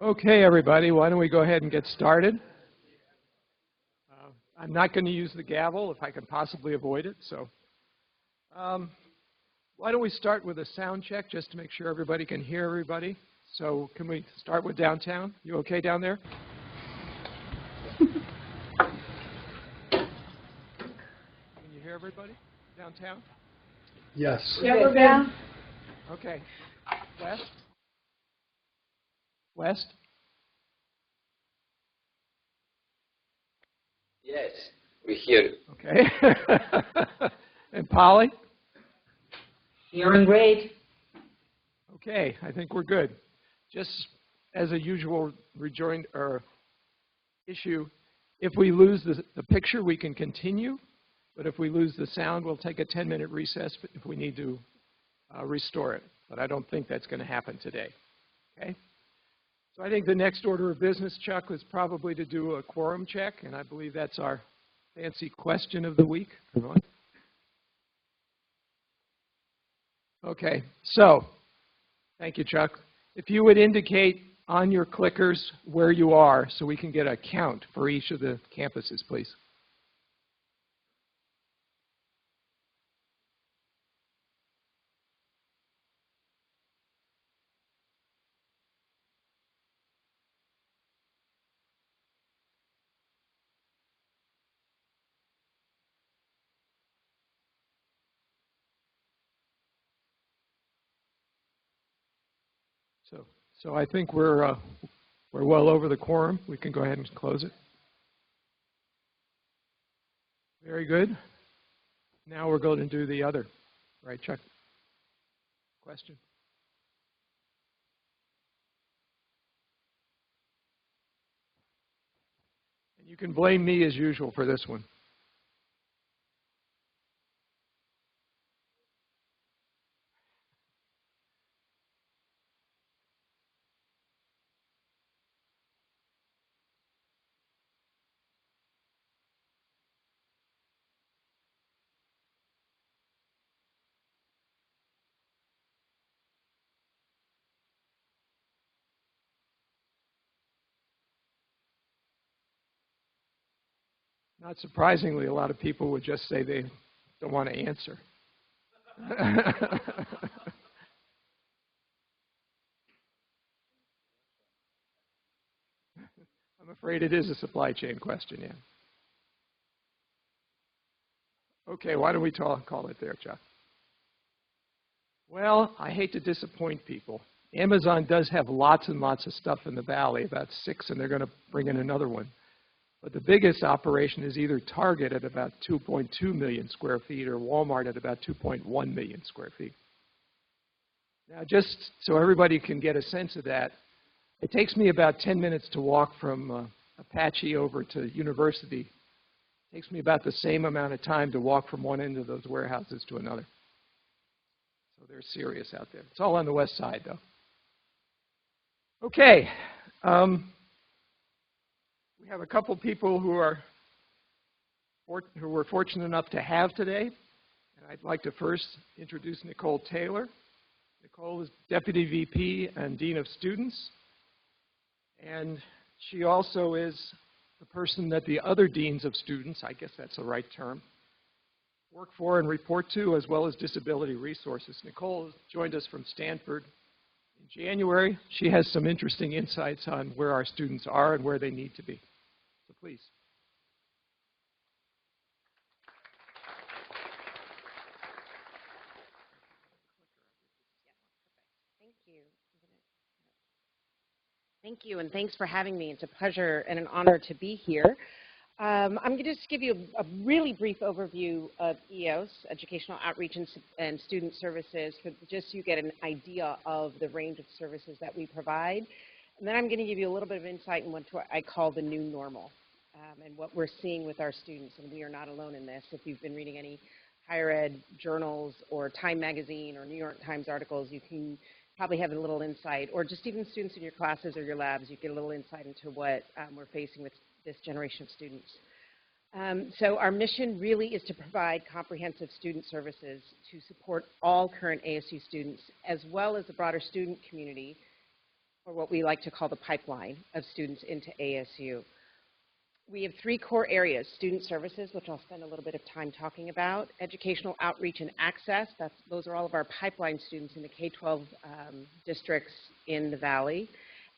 Okay, everybody, why don't we go ahead and get started? I'm not going to use the gavel if I can possibly avoid it, so why don't we start with a sound check just to make sure everybody can hear everybody. So can we start with downtown? You okay down there? Can you hear everybody downtown? Yes. Yeah, we're good. Okay. West? West? Yes, we hear you. Okay. And Polly? Hearing great. Okay, I think we're good. Just as a usual issue, if we lose the picture, we can continue. But if we lose the sound, we'll take a 10-minute recess if we need to restore it. But I don't think that's going to happen today. Okay? So I think the next order of business, Chuck, was probably to do a quorum check, and I believe that's our fancy question of the week. Okay, so thank you, Chuck. If you would indicate on your clickers where you are so we can get a count for each of the campuses, please. So I think we're well over the quorum. We can go ahead and close it. Very good. Now we're going to do the other. Right, Chuck? Question? And you can blame me as usual for this one. Not surprisingly, a lot of people would just say they don't want to answer. I'm afraid it is a supply chain question, yeah. Okay, why don't we call it there, Chuck? Well, I hate to disappoint people. Amazon does have lots and lots of stuff in the valley, about 6, and they're going to bring in another one. But the biggest operation is either Target at about 2.2 million square feet or Walmart at about 2.1 million square feet. Now, just so everybody can get a sense of that, it takes me about 10 minutes to walk from Apache over to University. It takes me about the same amount of time to walk from one end of those warehouses to another. So they're serious out there. It's all on the west side, though. Okay. We have a couple people who we're fortunate enough to have today. And I'd like to first introduce Nicole Taylor. Nicole is Deputy VP and Dean of Students. And she also is the person that the other deans of students, I guess that's the right term, work for and report to, as well as disability resources. Nicole has joined us from Stanford in January. She has some interesting insights on where our students are and where they need to be. So please. Thank you, and thanks for having me. It's a pleasure and an honor to be here. I'm going to just give you a really brief overview of EOS, Educational Outreach and Student Services, just so you get an idea of the range of services that we provide. And then I'm going to give you a little bit of insight in what I call the new normal and what we're seeing with our students. And we are not alone in this. If you've been reading any higher ed journals or Time Magazine or New York Times articles, you can probably have a little insight, or just even students in your classes or your labs, you get a little insight into what we're facing with this generation of students. So our mission really is to provide comprehensive student services to support all current ASU students, as well as the broader student community, or what we like to call the pipeline of students into ASU. We have 3 core areas: student services, which I'll spend a little bit of time talking about, educational outreach and access. Those are all of our pipeline students in the K-12 districts in the Valley.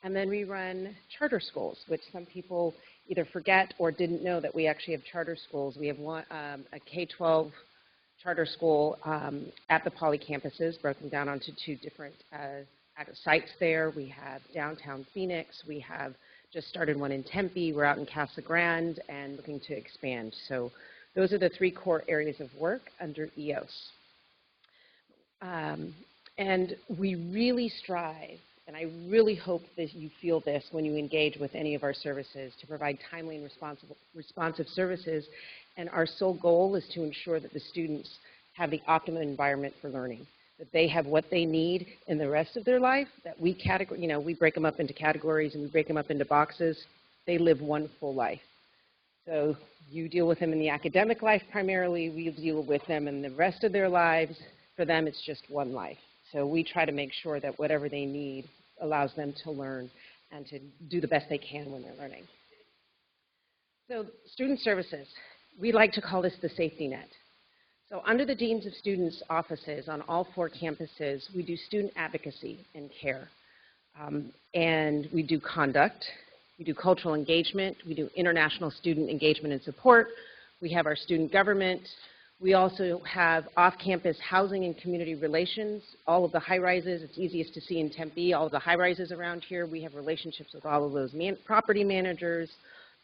And then we run charter schools, which some people either forget or didn't know that we actually have charter schools. We have a K-12 charter school at the Poly campuses, broken down onto 2 different sites there. We have downtown Phoenix. We have just started one in Tempe. We're out in Casa Grande and looking to expand. So those are the 3 core areas of work under EOS. And we really strive, and I really hope that you feel this when you engage with any of our services, to provide timely and responsive services. And our sole goal is to ensure that the students have the optimum environment for learning, that they have what they need in the rest of their life, that we break them up into categories and we break them up into boxes. They live one full life. So you deal with them in the academic life primarily, we deal with them in the rest of their lives. For them, it's just one life. So we try to make sure that whatever they need allows them to learn and to do the best they can when they're learning. So student services, we like to call this the safety net. So under the Deans of Students offices on all 4 campuses, we do student advocacy and care. And we do conduct, we do cultural engagement, we do international student engagement and support, we have our student government, we also have off-campus housing and community relations, all of the high-rises. It's easiest to see in Tempe, all of the high-rises around here. We have relationships with all of those property managers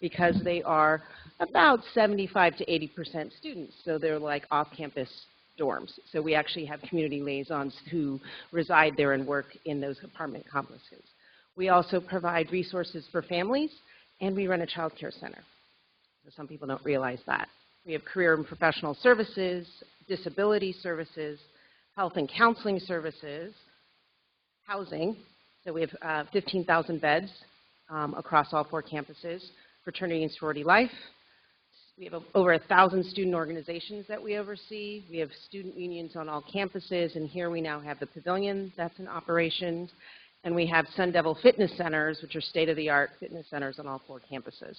because they are about 75 to 80% students, so they're like off-campus dorms. So we actually have community liaisons who reside there and work in those apartment complexes. We also provide resources for families, and we run a child care center. So some people don't realize that. We have career and professional services, disability services, health and counseling services, housing. So we have 15,000 beds across all 4 campuses, fraternity and sorority life. We have over 1,000 student organizations that we oversee. We have student unions on all campuses, and here we now have the pavilion that's in operation. And we have Sun Devil fitness centers, which are state-of-the-art fitness centers on all 4 campuses.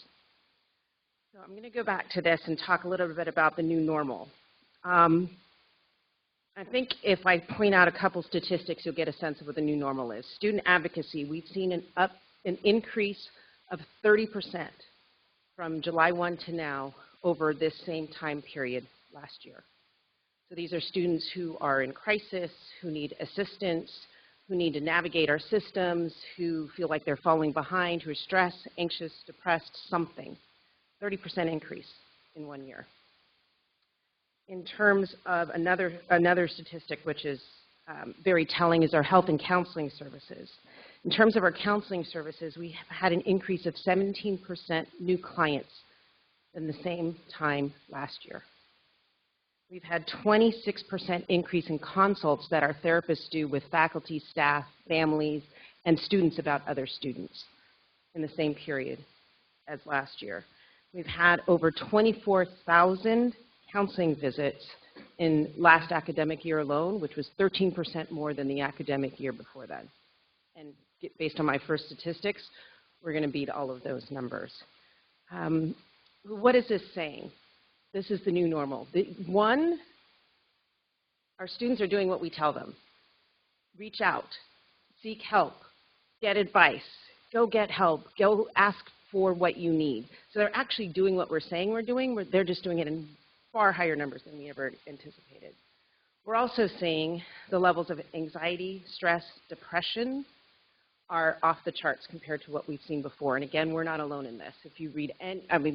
So I'm going to go back to this and talk a little bit about the new normal. I think if I point out a couple statistics, you'll get a sense of what the new normal is. Student advocacy, we've seen an increase of 30% from July 1 to now over this same time period last year. So these are students who are in crisis, who need assistance, who need to navigate our systems, who feel like they're falling behind, who are stressed, anxious, depressed, something. 30% increase in 1 year. In terms of another statistic which is very telling is our health and counseling services. In terms of our counseling services, we have had an increase of 17% new clients in the same time last year. We've had 26% increase in consults that our therapists do with faculty, staff, families, and students about other students in the same period as last year. We've had over 24,000 counseling visits in last academic year alone, which was 13% more than the academic year before that. And based on my first statistics, we're going to beat all of those numbers. What is this saying? This is the new normal. One, our students are doing what we tell them. Reach out, seek help, get advice, go get help, go ask for what you need. So they're actually doing what we're saying we're doing. They're just doing it in far higher numbers than we ever anticipated. We're also seeing the levels of anxiety, stress, depression are off the charts compared to what we've seen before. And again, we're not alone in this. If you read, there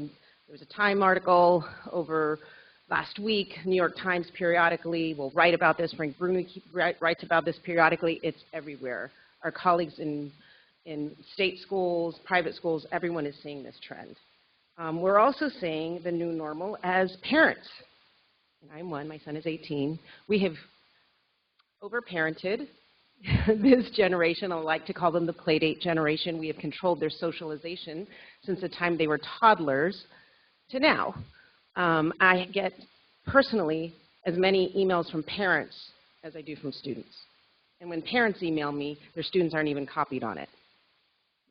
was a Time article over last week. New York Times periodically will write about this. Frank Bruno writes about this periodically. It's everywhere. Our colleagues in state schools, private schools, everyone is seeing this trend. We're also seeing the new normal as parents. And I'm one, my son is 18. We have overparented this generation. I like to call them the playdate generation. We have controlled their socialization since the time they were toddlers to now. I get personally as many emails from parents as I do from students. And when parents email me, their students aren't even copied on it.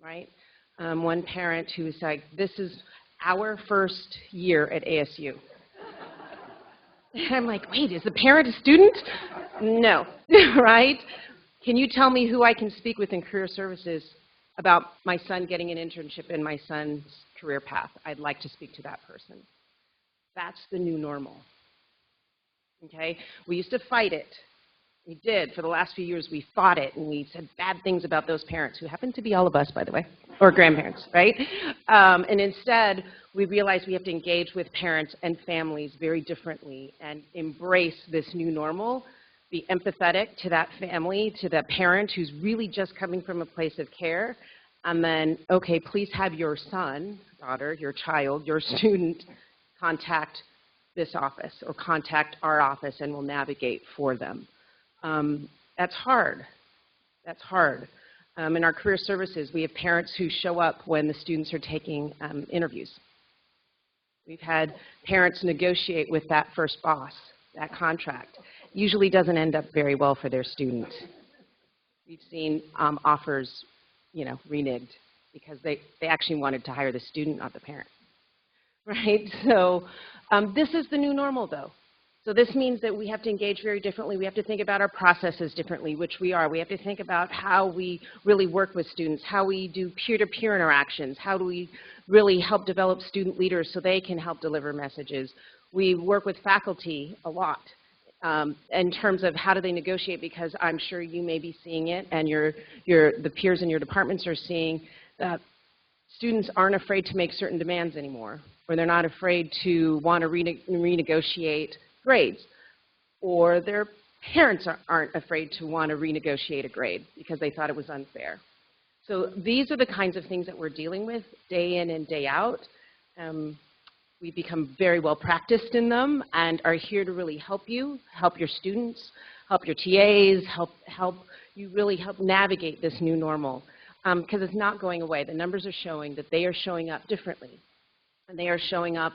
right? One parent who was like, this is our first year at ASU. And I'm like, wait, is the parent a student? No, right? Can you tell me who I can speak with in career services about my son getting an internship in my son's career path? I'd like to speak to that person. That's the new normal, okay? We used to fight it. We did. For the last few years, we fought it, and we said bad things about those parents, who happen to be all of us, by the way, or grandparents, right? And instead, we realized we have to engage with parents and families very differently and embrace this new normal, be empathetic to that family, to the parent who's really just coming from a place of care, and then, okay, please have your son, daughter, your child, your student contact this office or contact our office, and we'll navigate for them. That's hard. That's hard. In our career services, we have parents who show up when the students are taking interviews. We've had parents negotiate with that first boss, that contract. Usually doesn't end up very well for their students. We've seen offers, reneged because they actually wanted to hire the student, not the parent. Right? So this is the new normal, though. So this means that we have to engage very differently. We have to think about our processes differently, which we are. We have to think about how we really work with students, how we do peer-to-peer interactions, how do we really help develop student leaders so they can help deliver messages. We work with faculty a lot in terms of how do they negotiate, because I'm sure you may be seeing it, and the peers in your departments are seeing that students aren't afraid to make certain demands anymore, or they're not afraid to want to renegotiate grades, or their parents aren't afraid to want to renegotiate a grade because they thought it was unfair. So these are the kinds of things that we're dealing with day in and day out. We've become very well practiced in them and are here to really help you, help your students, help your TAs, help you really help navigate this new normal, because it's not going away. The numbers are showing that they are showing up differently, and they are showing up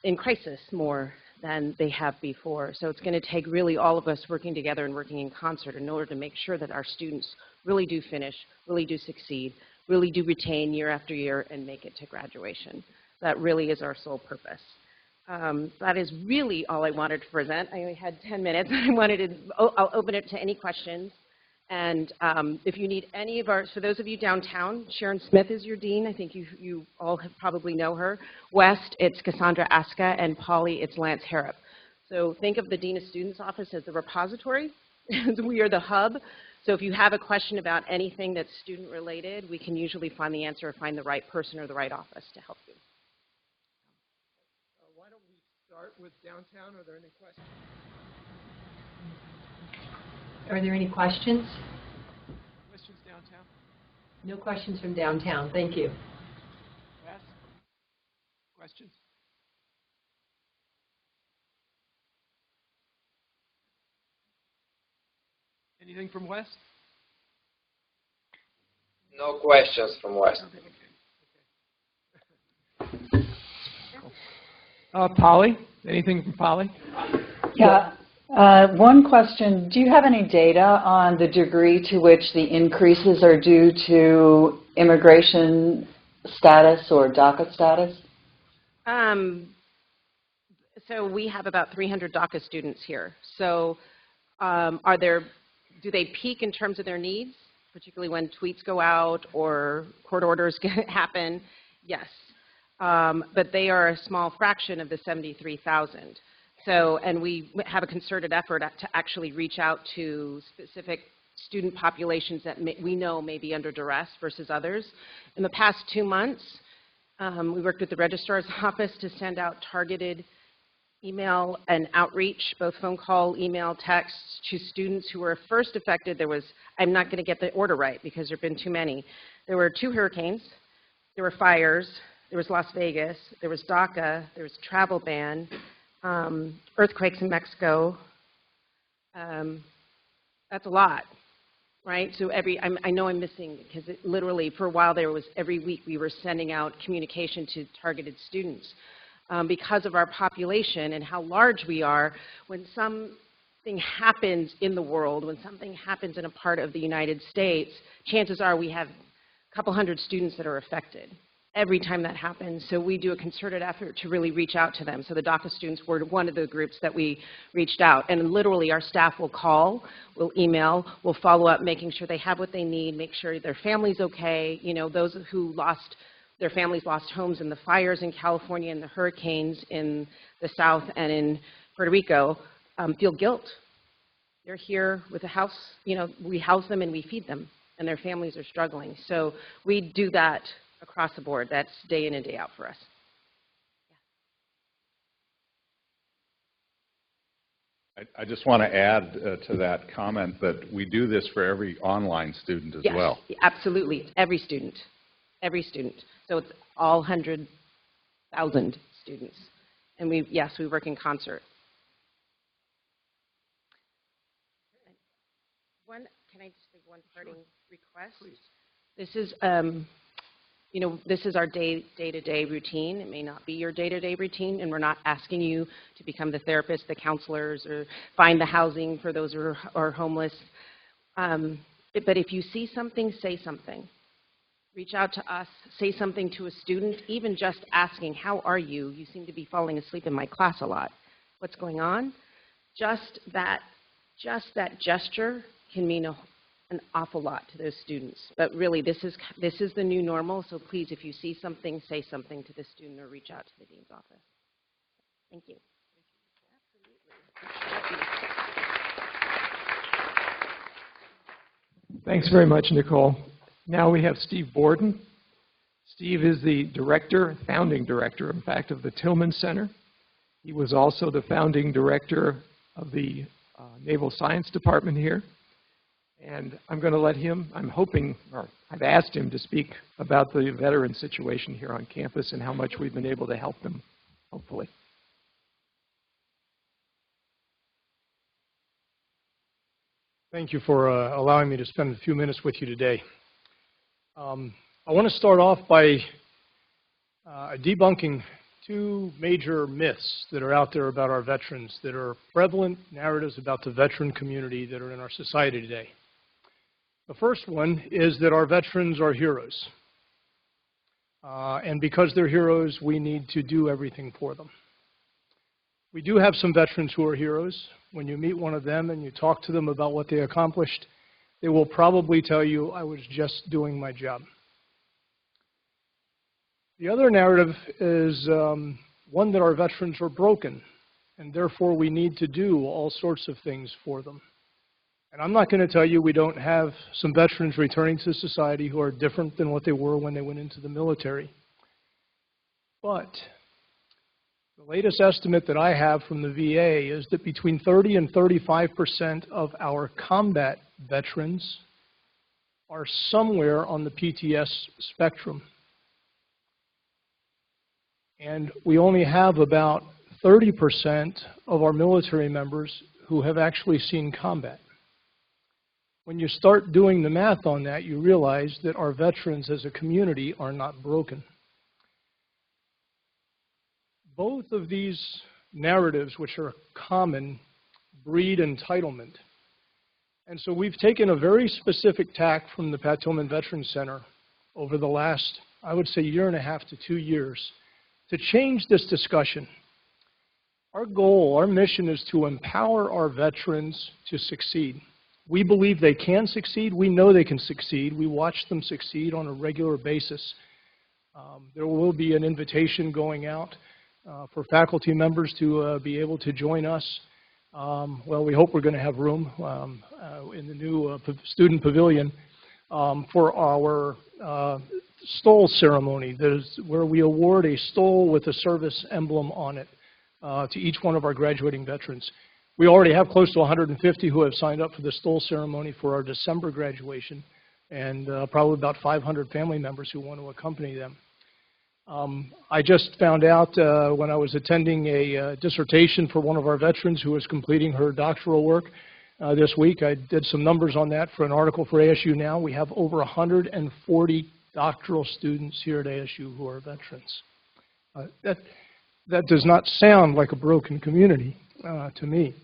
in crisis more than they have before. So it's going to take really all of us working together and working in concert in order to make sure that our students really do finish, really do succeed, really do retain year after year and make it to graduation. That really is our sole purpose. That is really all I wanted to present. I only had 10 minutes. I'll open it to any questions. And if you need any of our, for those of you downtown, Sharon Smith is your dean. I think you all probably know her. West, it's Cassandra Aska, and Poly, it's Lance Harrop. So think of the Dean of Students office as the repository. We are the hub. So if you have a question about anything that's student related, we can usually find the answer or find the right person or the right office to help you. Why don't we start with downtown? Are there any questions? Are there any questions? Questions downtown? No questions from downtown. Thank you. Wes? Questions? Anything from West? No questions from West. Polly? Anything from Polly? Yeah. One question, do you have any data on the degree to which the increases are due to immigration status or DACA status? So we have about 300 DACA students here. So do they peak in terms of their needs, particularly when tweets go out or court orders happen? Yes. But they are a small fraction of the 73,000. So, and we have a concerted effort to actually reach out to specific student populations that we know may be under duress versus others. In the past 2 months, we worked with the registrar's office to send out targeted email and outreach, both phone call, email, text, to students who were first affected. There was, I'm not going to get the order right because there have been too many. There were 2 hurricanes, there were fires, there was Las Vegas, there was DACA, there was travel ban, earthquakes in Mexico. That's a lot, right? So I know I'm missing, because literally for a while there was, every week we were sending out communication to targeted students. Because of our population and how large we are, when something happens in the world, when something happens in a part of the United States, chances are we have couple hundred students that are affected every time that happens. So we do a concerted effort to really reach out to them. So the DACA students were one of the groups that we reached out. And literally our staff will call, will email, will follow up, making sure they have what they need, make sure their family's okay. You know, those who lost, their families lost homes in the fires in California and the hurricanes in the South and in Puerto Rico feel guilt. They're here with a house, you know, we house them and we feed them, and their families are struggling. So we do that across the board. That's day in and day out for us. I just want to add to that comment that we do this for every online student as well. Yes, absolutely. Every student. Every student. So it's all 100,000 students. And we work in concert. Can I just make one parting request? Please. This is, you know, this is our day-to-day routine. It may not be your day-to-day routine, and we're not asking you to become the therapists, the counselors, or find the housing for those who are homeless. But if you see something, say something. Reach out to us, say something to a student, even just asking, how are you? You seem to be falling asleep in my class a lot. What's going on? Just that gesture can mean an awful lot to those students. But really, this is the new normal, so please, if you see something, say something to the student or reach out to the dean's office. Thank you. Thanks very much, Nicole. Now we have Steve Borden. Steve is the director, founding director, in fact, of the Tillman Center. He was also the founding director of the Naval Science Department here. And I'm going to let him, I'm hoping, or I've asked him to speak about the veteran situation here on campus and how much we've been able to help them, hopefully. Thank you for allowing me to spend a few minutes with you today. I want to start off by debunking two major myths that are out there about our veterans, that are prevalent narratives about the veteran community that are in our society today. The first one is that our veterans are heroes. And because they're heroes, we need to do everything for them. We do have some veterans who are heroes. When you meet one of them and you talk to them about what they accomplished, they will probably tell you, I was just doing my job. The other narrative is one that our veterans are broken, and therefore we need to do all sorts of things for them. And I'm not going to tell you we don't have some veterans returning to society who are different than what they were when they went into the military. But the latest estimate that I have from the VA is that between 30 and 35% of our combat veterans are somewhere on the PTS spectrum. And we only have about 30% of our military members who have actually seen combat. When you start doing the math on that, you realize that our veterans as a community are not broken. Both of these narratives, which are common, breed entitlement. And so we've taken a very specific tack from the Pat Tillman Veterans Center over the last, I would say, 1.5 to 2 years to change this discussion. Our goal, our mission is to empower our veterans to succeed. We believe they can succeed. We know they can succeed. We watch them succeed on a regular basis. There will be an invitation going out for faculty members to be able to join us. Well, we hope we're going to have room in the new student pavilion for our stole ceremony. That is where we award a stole with a service emblem on it to each one of our graduating veterans. We already have close to 150 who have signed up for the stole ceremony for our December graduation, and probably about 500 family members who want to accompany them. I just found out when I was attending a dissertation for one of our veterans who was completing her doctoral work this week. I did some numbers on that for an article for ASU Now. We have over 140 doctoral students here at ASU who are veterans. That does not sound like a broken community to me.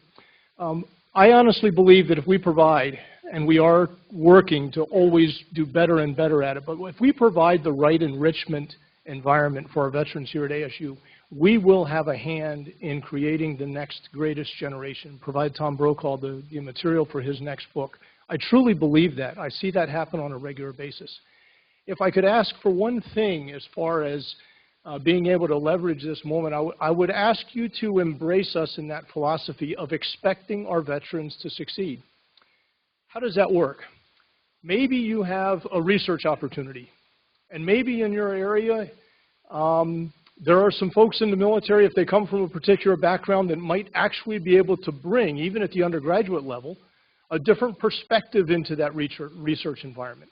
I honestly believe that if we provide, and we are working to always do better and better at it, but if we provide the right enrichment environment for our veterans here at ASU, we will have a hand in creating the next greatest generation, provide Tom Brokaw the material for his next book. I truly believe that. I see that happen on a regular basis. If I could ask for one thing as far as being able to leverage this moment, I would ask you to embrace us in that philosophy of expecting our veterans to succeed. How does that work? Maybe you have a research opportunity, and maybe in your area there are some folks in the military, if they come from a particular background, that might actually be able to bring, even at the undergraduate level, a different perspective into that research environment.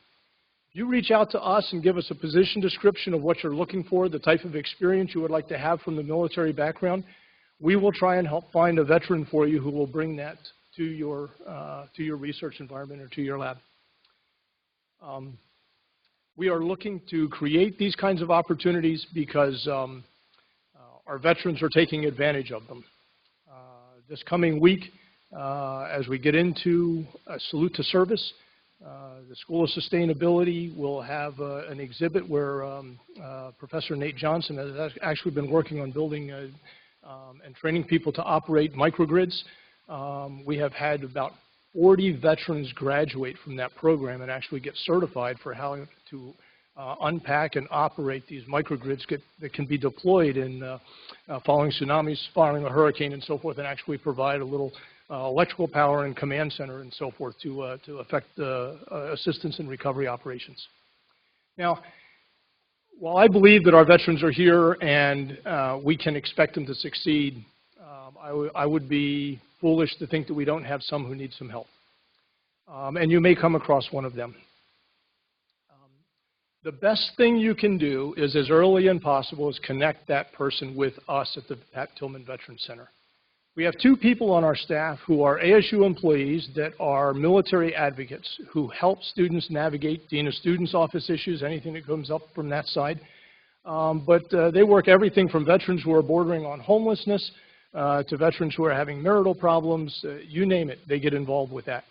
If you reach out to us and give us a position description of what you're looking for, the type of experience you would like to have from the military background, we will try and help find a veteran for you who will bring that to your research environment or to your lab. We are looking to create these kinds of opportunities because our veterans are taking advantage of them. This coming week, as we get into a salute to service, the School of Sustainability will have an exhibit where Professor Nate Johnson has actually been working on building and training people to operate microgrids. We have had about 40 veterans graduate from that program and actually get certified for how to unpack and operate these microgrids that can be deployed in following tsunamis, following a hurricane and so forth, and actually provide a little electrical power and command center and so forth to affect assistance and recovery operations. Now, while I believe that our veterans are here and we can expect them to succeed, I would be foolish to think that we don't have some who need some help. And you may come across one of them. The best thing you can do is, as early as possible, is connect that person with us at the Pat Tillman Veterans Center. We have 2 people on our staff who are ASU employees that are military advocates who help students navigate Dean of Students Office issues, anything that comes up from that side. But they work everything from veterans who are bordering on homelessness to veterans who are having marital problems, you name it, they get involved with that.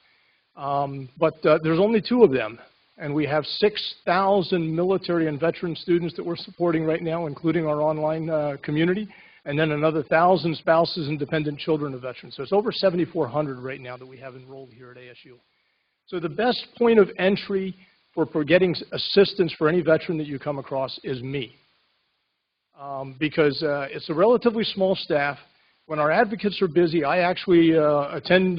But there's only 2 of them, and we have 6,000 military and veteran students that we're supporting right now, including our online community, and then another 1,000 spouses and dependent children of veterans. So it's over 7,400 right now that we have enrolled here at ASU. So the best point of entry for getting assistance for any veteran that you come across is me, because it's a relatively small staff. When our advocates are busy, I actually attend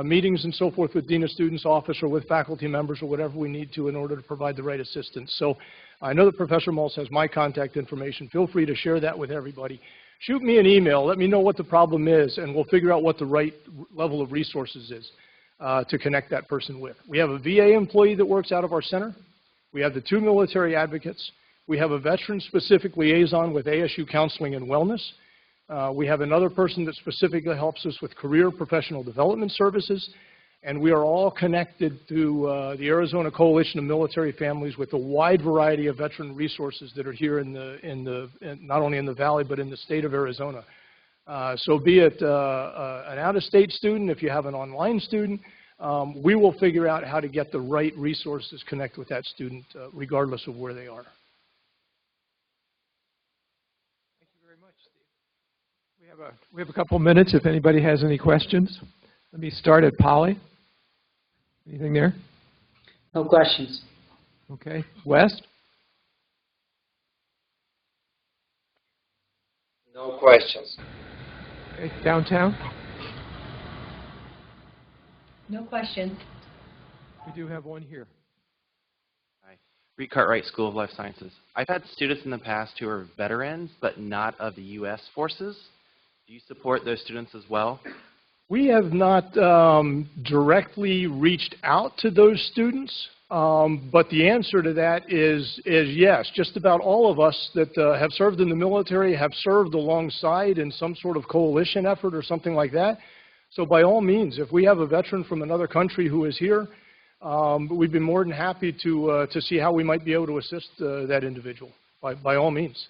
meetings and so forth with Dean of Students Office or with faculty members or whatever we need to in order to provide the right assistance. So I know that Professor Maltz has my contact information. Feel free to share that with everybody. Shoot me an email. Let me know what the problem is, and we'll figure out what the right level of resources is to connect that person with. We have a VA employee that works out of our center. We have the 2 military advocates. We have a veteran-specific liaison with ASU Counseling and Wellness. We have another person that specifically helps us with career professional development services, and we are all connected to the Arizona Coalition of Military Families with a wide variety of veteran resources that are here not only in the Valley but in the state of Arizona. So be it an out-of-state student, if you have an online student, we will figure out how to get the right resources connect with that student regardless of where they are. We have a couple minutes if anybody has any questions. Let me start at Polly. Anything there? No questions. Okay. West? No questions. Okay. Downtown? No questions. We do have one here. Hi. Reed Cartwright, School of Life Sciences. I've had students in the past who are veterans but not of the U.S. forces. Do you support those students as well? We have not directly reached out to those students, but the answer to that is yes. Just about all of us that have served in the military have served alongside in some sort of coalition effort or something like that. So by all means, if we have a veteran from another country who is here, we'd be more than happy to see how we might be able to assist that individual, by all means.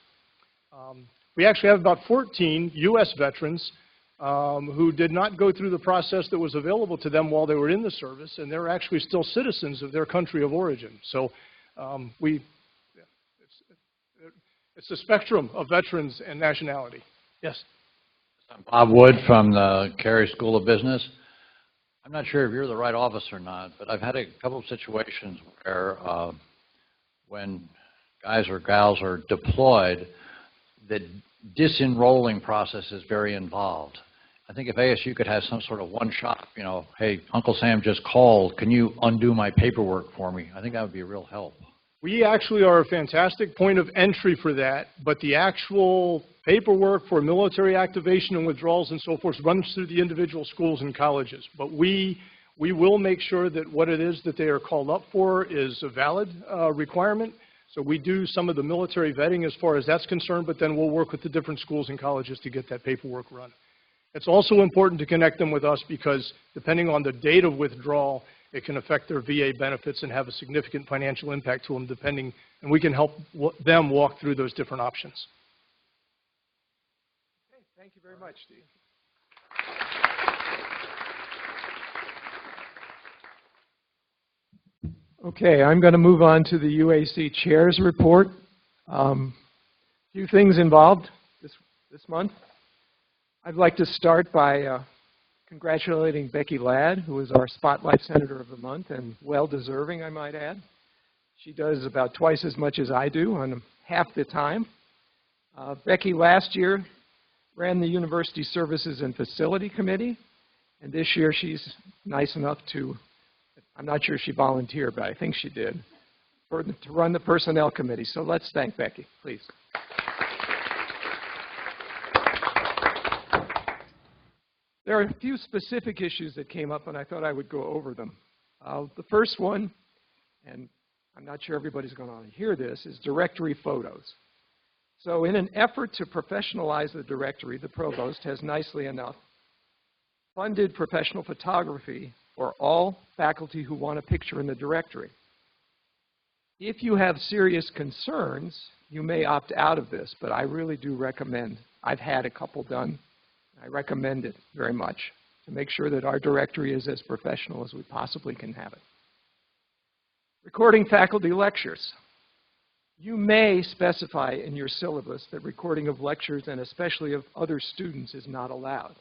We actually have about 14 U.S. veterans who did not go through the process that was available to them while they were in the service, and they're actually still citizens of their country of origin. So it's a spectrum of veterans and nationality. Yes? I'm Bob Wood from the Cary School of Business. I'm not sure if you're the right office or not, but I've had a couple of situations where when guys or gals are deployed, the disenrolling process is very involved. I think if ASU could have some sort of one-shot, you know, hey, Uncle Sam just called, can you undo my paperwork for me? I think that would be a real help. We actually are a fantastic point of entry for that, but the actual paperwork for military activation and withdrawals and so forth runs through the individual schools and colleges. But we will make sure that what it is that they are called up for is a valid requirement. So we do some of the military vetting as far as that's concerned, but then we'll work with the different schools and colleges to get that paperwork run. It's also important to connect them with us because depending on the date of withdrawal, it can affect their VA benefits and have a significant financial impact to them depending, and we can help them walk through those different options. Okay, thank you very much, Steve. Okay, I'm going to move on to the UAC Chair's report. A few things involved this month. I'd like to start by congratulating Becky Ladd, who is our Spotlight Senator of the Month, and well-deserving, I might add. She does about twice as much as I do on half the time. Becky last year ran the University Services and Facility Committee, and this year she's nice enough to, I'm not sure she volunteered, but I think she did, to run the Personnel Committee. So let's thank Becky, please. There are a few specific issues that came up, and I thought I would go over them. The first one, and I'm not sure everybody's going to hear this, is directory photos. So in an effort to professionalize the directory, the provost has nicely enough funded professional photography for all faculty who want a picture in the directory. If you have serious concerns, you may opt out of this, but I really do recommend. I've had a couple done. I recommend it very much to make sure that our directory is as professional as we possibly can have it. Recording faculty lectures. You may specify in your syllabus that recording of lectures and especially of other students is not allowed.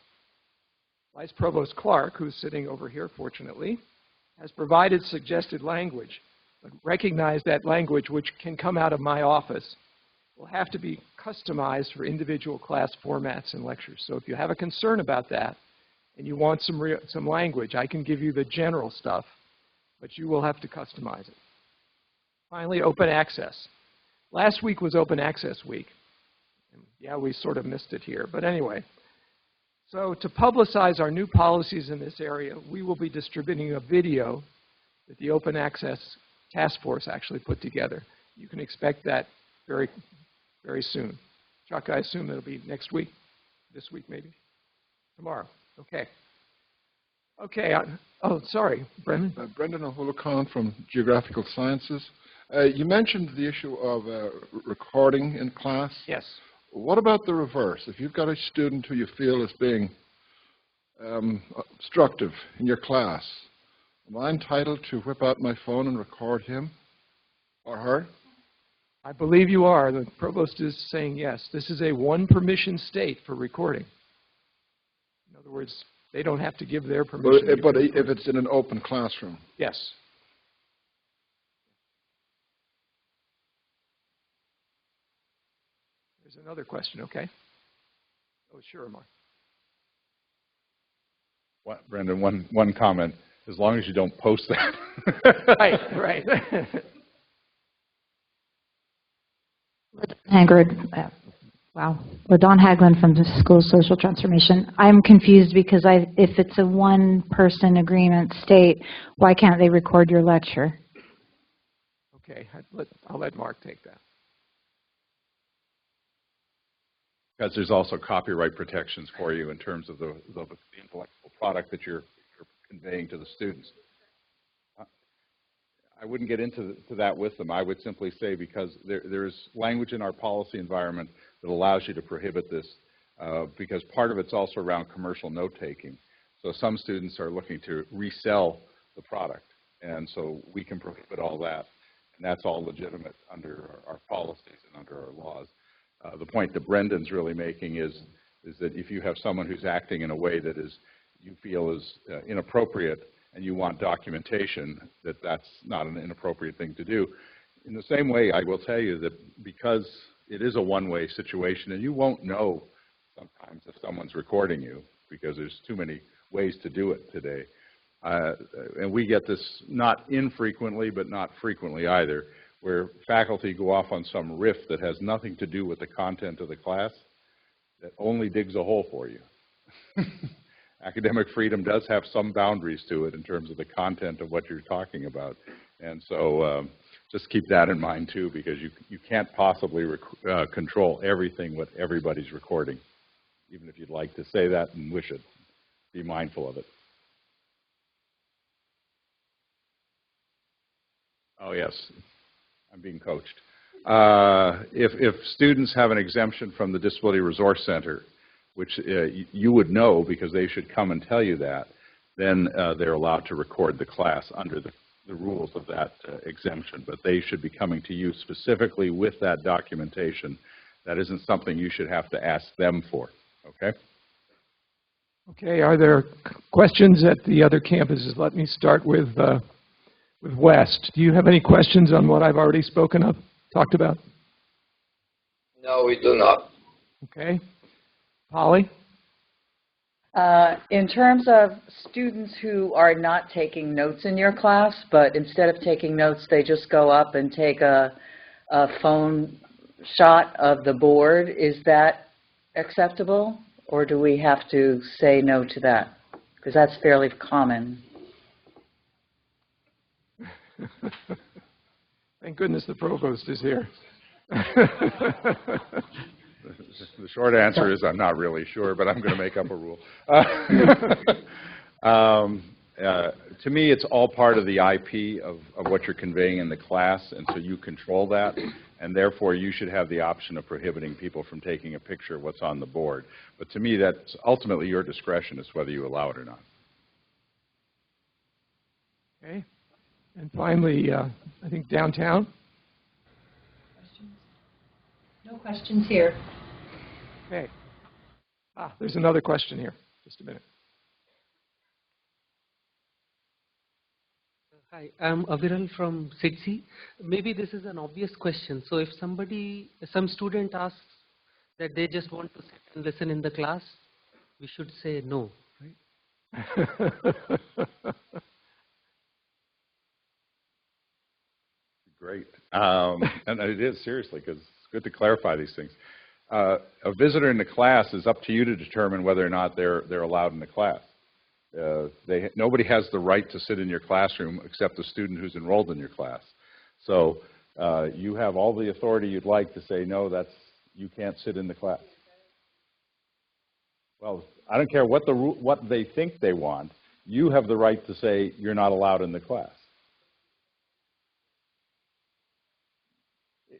Vice Provost Clark, who's sitting over here, fortunately, has provided suggested language, but recognize that language, which can come out of my office, will have to be customized for individual class formats and lectures. So if you have a concern about that and you want some language, I can give you the general stuff, but you will have to customize it. Finally, open access. Last week was Open Access Week. And yeah, we sort of missed it here, but anyway. So to publicize our new policies in this area, we will be distributing a video that the Open Access Task Force actually put together. You can expect that very soon. Chuck, I assume it'll be next week, this week maybe, tomorrow. Okay. Okay. Oh, sorry, Brendan. Brendan O'Hulucan from Geographical Sciences. You mentioned the issue of recording in class. Yes. What about the reverse? If you've got a student who you feel is being obstructive in your class, am I entitled to whip out my phone and record him or her? I believe you are. The provost is saying yes. This is a one permission state for recording. In other words, they don't have to give their permission. But if it's in an open classroom? Yes. There's another question, okay? Oh, sure, Mark. Brendan, one comment. As long as you don't post that. Right. Hagrid, wow. LaDawn Haglund from the School of Social Transformation. I'm confused because if it's a one-person agreement state, why can't they record your lecture? Okay, I'll let Mark take that. Because there's also copyright protections for you in terms of the intellectual product that you're conveying to the students. I wouldn't get into that with them. I would simply say because there's language in our policy environment that allows you to prohibit this. because part of it's also around commercial note-taking. So some students are looking to resell the product, and so we can prohibit all that, and that's all legitimate under our policies and under our laws. The point that Brendan's really making is that if you have someone who's acting in a way that you feel is inappropriate and you want documentation, that's not an inappropriate thing to do. In the same way, I will tell you that because it is a one-way situation, and you won't know sometimes if someone's recording you because there's too many ways to do it today. And we get this not infrequently, but not frequently either, where faculty go off on some riff that has nothing to do with the content of the class that only digs a hole for you. Academic freedom does have some boundaries to it in terms of the content of what you're talking about. And so just keep that in mind too, because you can't possibly control everything what everybody's recording, even if you'd like to say that and wish it. Be mindful of it. Oh yes, I'm being coached. If students have an exemption from the Disability Resource Center, which you would know because they should come and tell you that, then they're allowed to record the class under the rules of that exemption. But they should be coming to you specifically with that documentation. That isn't something you should have to ask them for, okay? Okay, are there questions at the other campuses? Let me start with West. Do you have any questions on what I've already talked about? No, we do not. Okay. Polly? In terms of students who are not taking notes in your class, but instead of taking notes, they just go up and take a phone shot of the board, is that acceptable? Or do we have to say no to that? Because that's fairly common. Thank goodness the provost is here. The short answer is I'm not really sure, but I'm going to make up a rule. To me, it's all part of the IP of what you're conveying in the class, and so you control that, and therefore you should have the option of prohibiting people from taking a picture of what's on the board. But to me, that's ultimately your discretion as to whether you allow it or not. Okay. And finally, I think downtown. Questions? No questions here. Okay. There's another question here. Just a minute. Hi, I'm Aviral from SIDSI. Maybe this is an obvious question. So if some student asks that they just want to sit and listen in the class, we should say no, right? Great. And it is, seriously, because it's good to clarify these things. A visitor in the class is up to you to determine whether or not they're allowed in the class. Nobody has the right to sit in your classroom except the student who's enrolled in your class. So you have all the authority you'd like to say, no, you can't sit in the class. Well, I don't care what they think they want. You have the right to say you're not allowed in the class.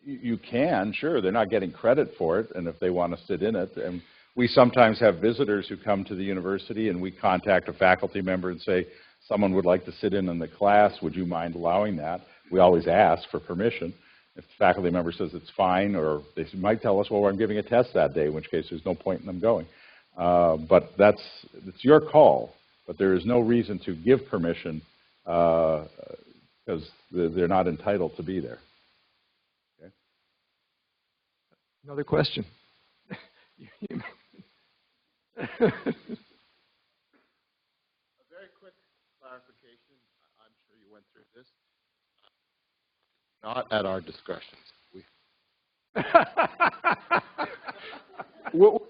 You can, sure, they're not getting credit for it, and if they want to sit in it. And we sometimes have visitors who come to the university, and we contact a faculty member and say, someone would like to sit in the class, would you mind allowing that? We always ask for permission. If the faculty member says it's fine, or they might tell us, well, I'm giving a test that day, in which case there's no point in them going. But it's your call, but there is no reason to give permission because they're not entitled to be there. Another question. A very quick clarification. I'm sure you went through this. Not at our discretion. What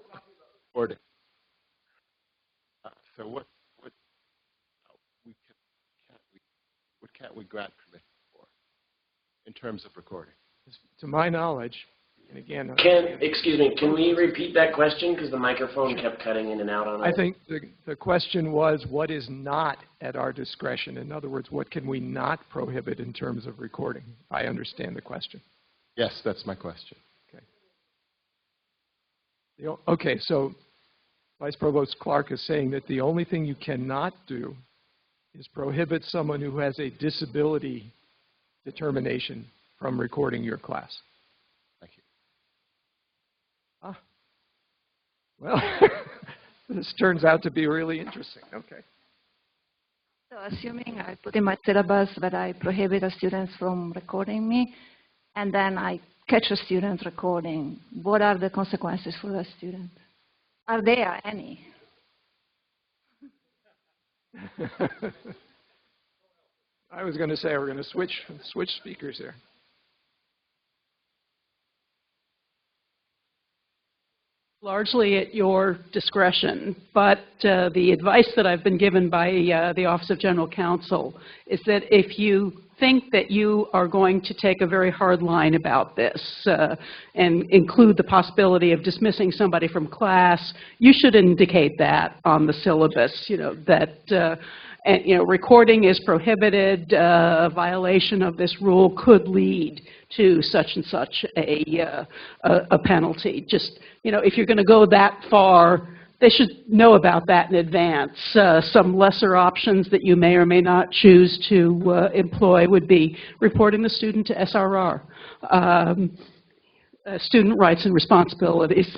can't we grant permission for in terms of recording? To my knowledge, and again, excuse me, can we repeat that question because the microphone kept cutting in and out on us? I think the question was, what is not at our discretion? In other words, what can we not prohibit in terms of recording? I understand the question. Yes, that's my question. Okay. Okay, so Vice Provost Clark is saying that the only thing you cannot do is prohibit someone who has a disability determination from recording your class. Thank you. Ah. Well, this turns out to be really interesting. Okay. So assuming I put in my syllabus that I prohibit the students from recording me, and then I catch a student recording, what are the consequences for the student? Are there any? I was going to say we're going to switch speakers here. Largely at your discretion, but the advice that I've been given by the Office of General Counsel is that if you think that you are going to take a very hard line about this and include the possibility of dismissing somebody from class, you should indicate that on the syllabus, that recording is prohibited, a violation of this rule could lead to such and such a penalty. Just, if you're going to go that far, they should know about that in advance. Some lesser options that you may or may not choose to employ would be reporting the student to SRR, student rights and responsibilities.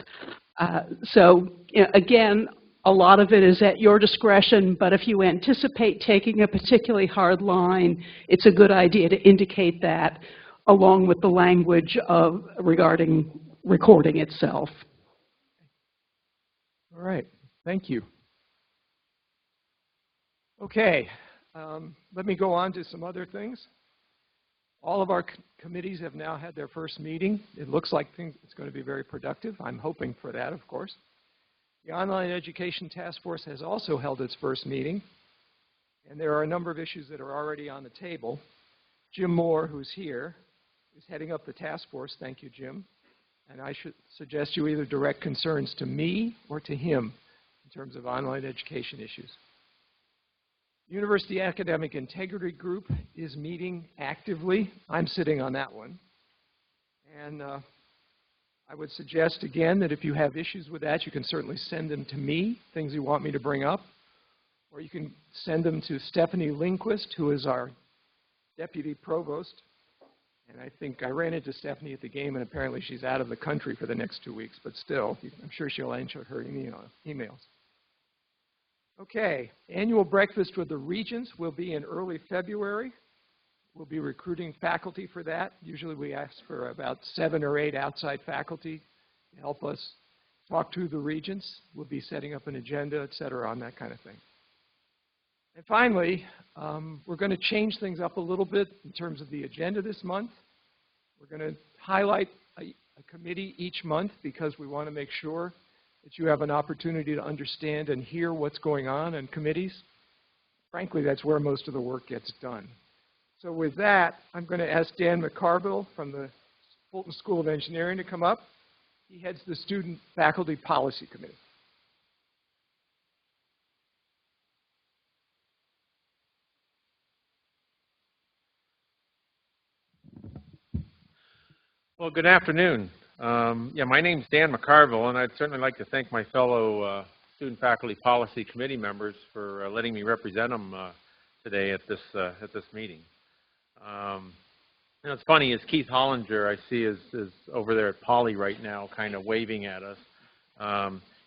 Again, a lot of it is at your discretion, but if you anticipate taking a particularly hard line, it's a good idea to indicate that along with the language regarding recording itself. All right, thank you. Okay, let me go on to some other things. All of our committees have now had their first meeting. It looks like it's going to be very productive. I'm hoping for that, of course. The Online Education Task Force has also held its first meeting, and there are a number of issues that are already on the table. Jim Moore, who's here, is heading up the task force. Thank you, Jim. And I should suggest you either direct concerns to me or to him in terms of online education issues. University Academic Integrity Group is meeting actively. I'm sitting on that one. And I would suggest again that if you have issues with that, you can certainly send them to me, things you want me to bring up, or you can send them to Stephanie Lindquist, who is our Deputy Provost. And I think I ran into Stephanie at the game, and apparently she's out of the country for the next 2 weeks, but still, I'm sure she'll answer her emails. Okay, annual breakfast with the Regents will be in early February. We'll be recruiting faculty for that. Usually we ask for about 7 or 8 outside faculty to help us talk to the Regents. We'll be setting up an agenda, et cetera, on that kind of thing. And finally, we're going to change things up a little bit in terms of the agenda this month. We're going to highlight a committee each month because we want to make sure that you have an opportunity to understand and hear what's going on in committees. Frankly, that's where most of the work gets done. So with that, I'm going to ask Dan McCarville from the Fulton School of Engineering to come up. He heads the Student Faculty Policy Committee. Well, good afternoon. My name's Dan McCarville, and I'd certainly like to thank my fellow Student Faculty Policy Committee members for letting me represent them today at this meeting. It's funny, is Keith Hollinger, I see, is over there at Poly right now, kind of waving at us.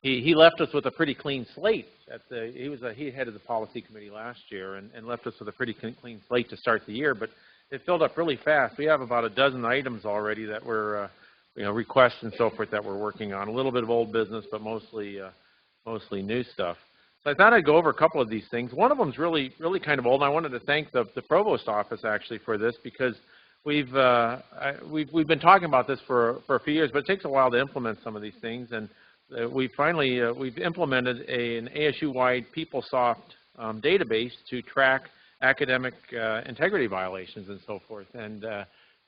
He left us with a pretty clean slate. He headed the policy committee last year and left us with a pretty clean slate to start the year, but it filled up really fast. We have about a dozen items already that were requests and so forth that we're working on. A little bit of old business, but mostly new stuff. So I thought I'd go over a couple of these things. One of them is really kind of old, and I wanted to thank the provost office actually for this because we've been talking about this for a few years, but it takes a while to implement some of these things. And we've implemented an ASU-wide PeopleSoft database to track academic integrity violations and so forth. And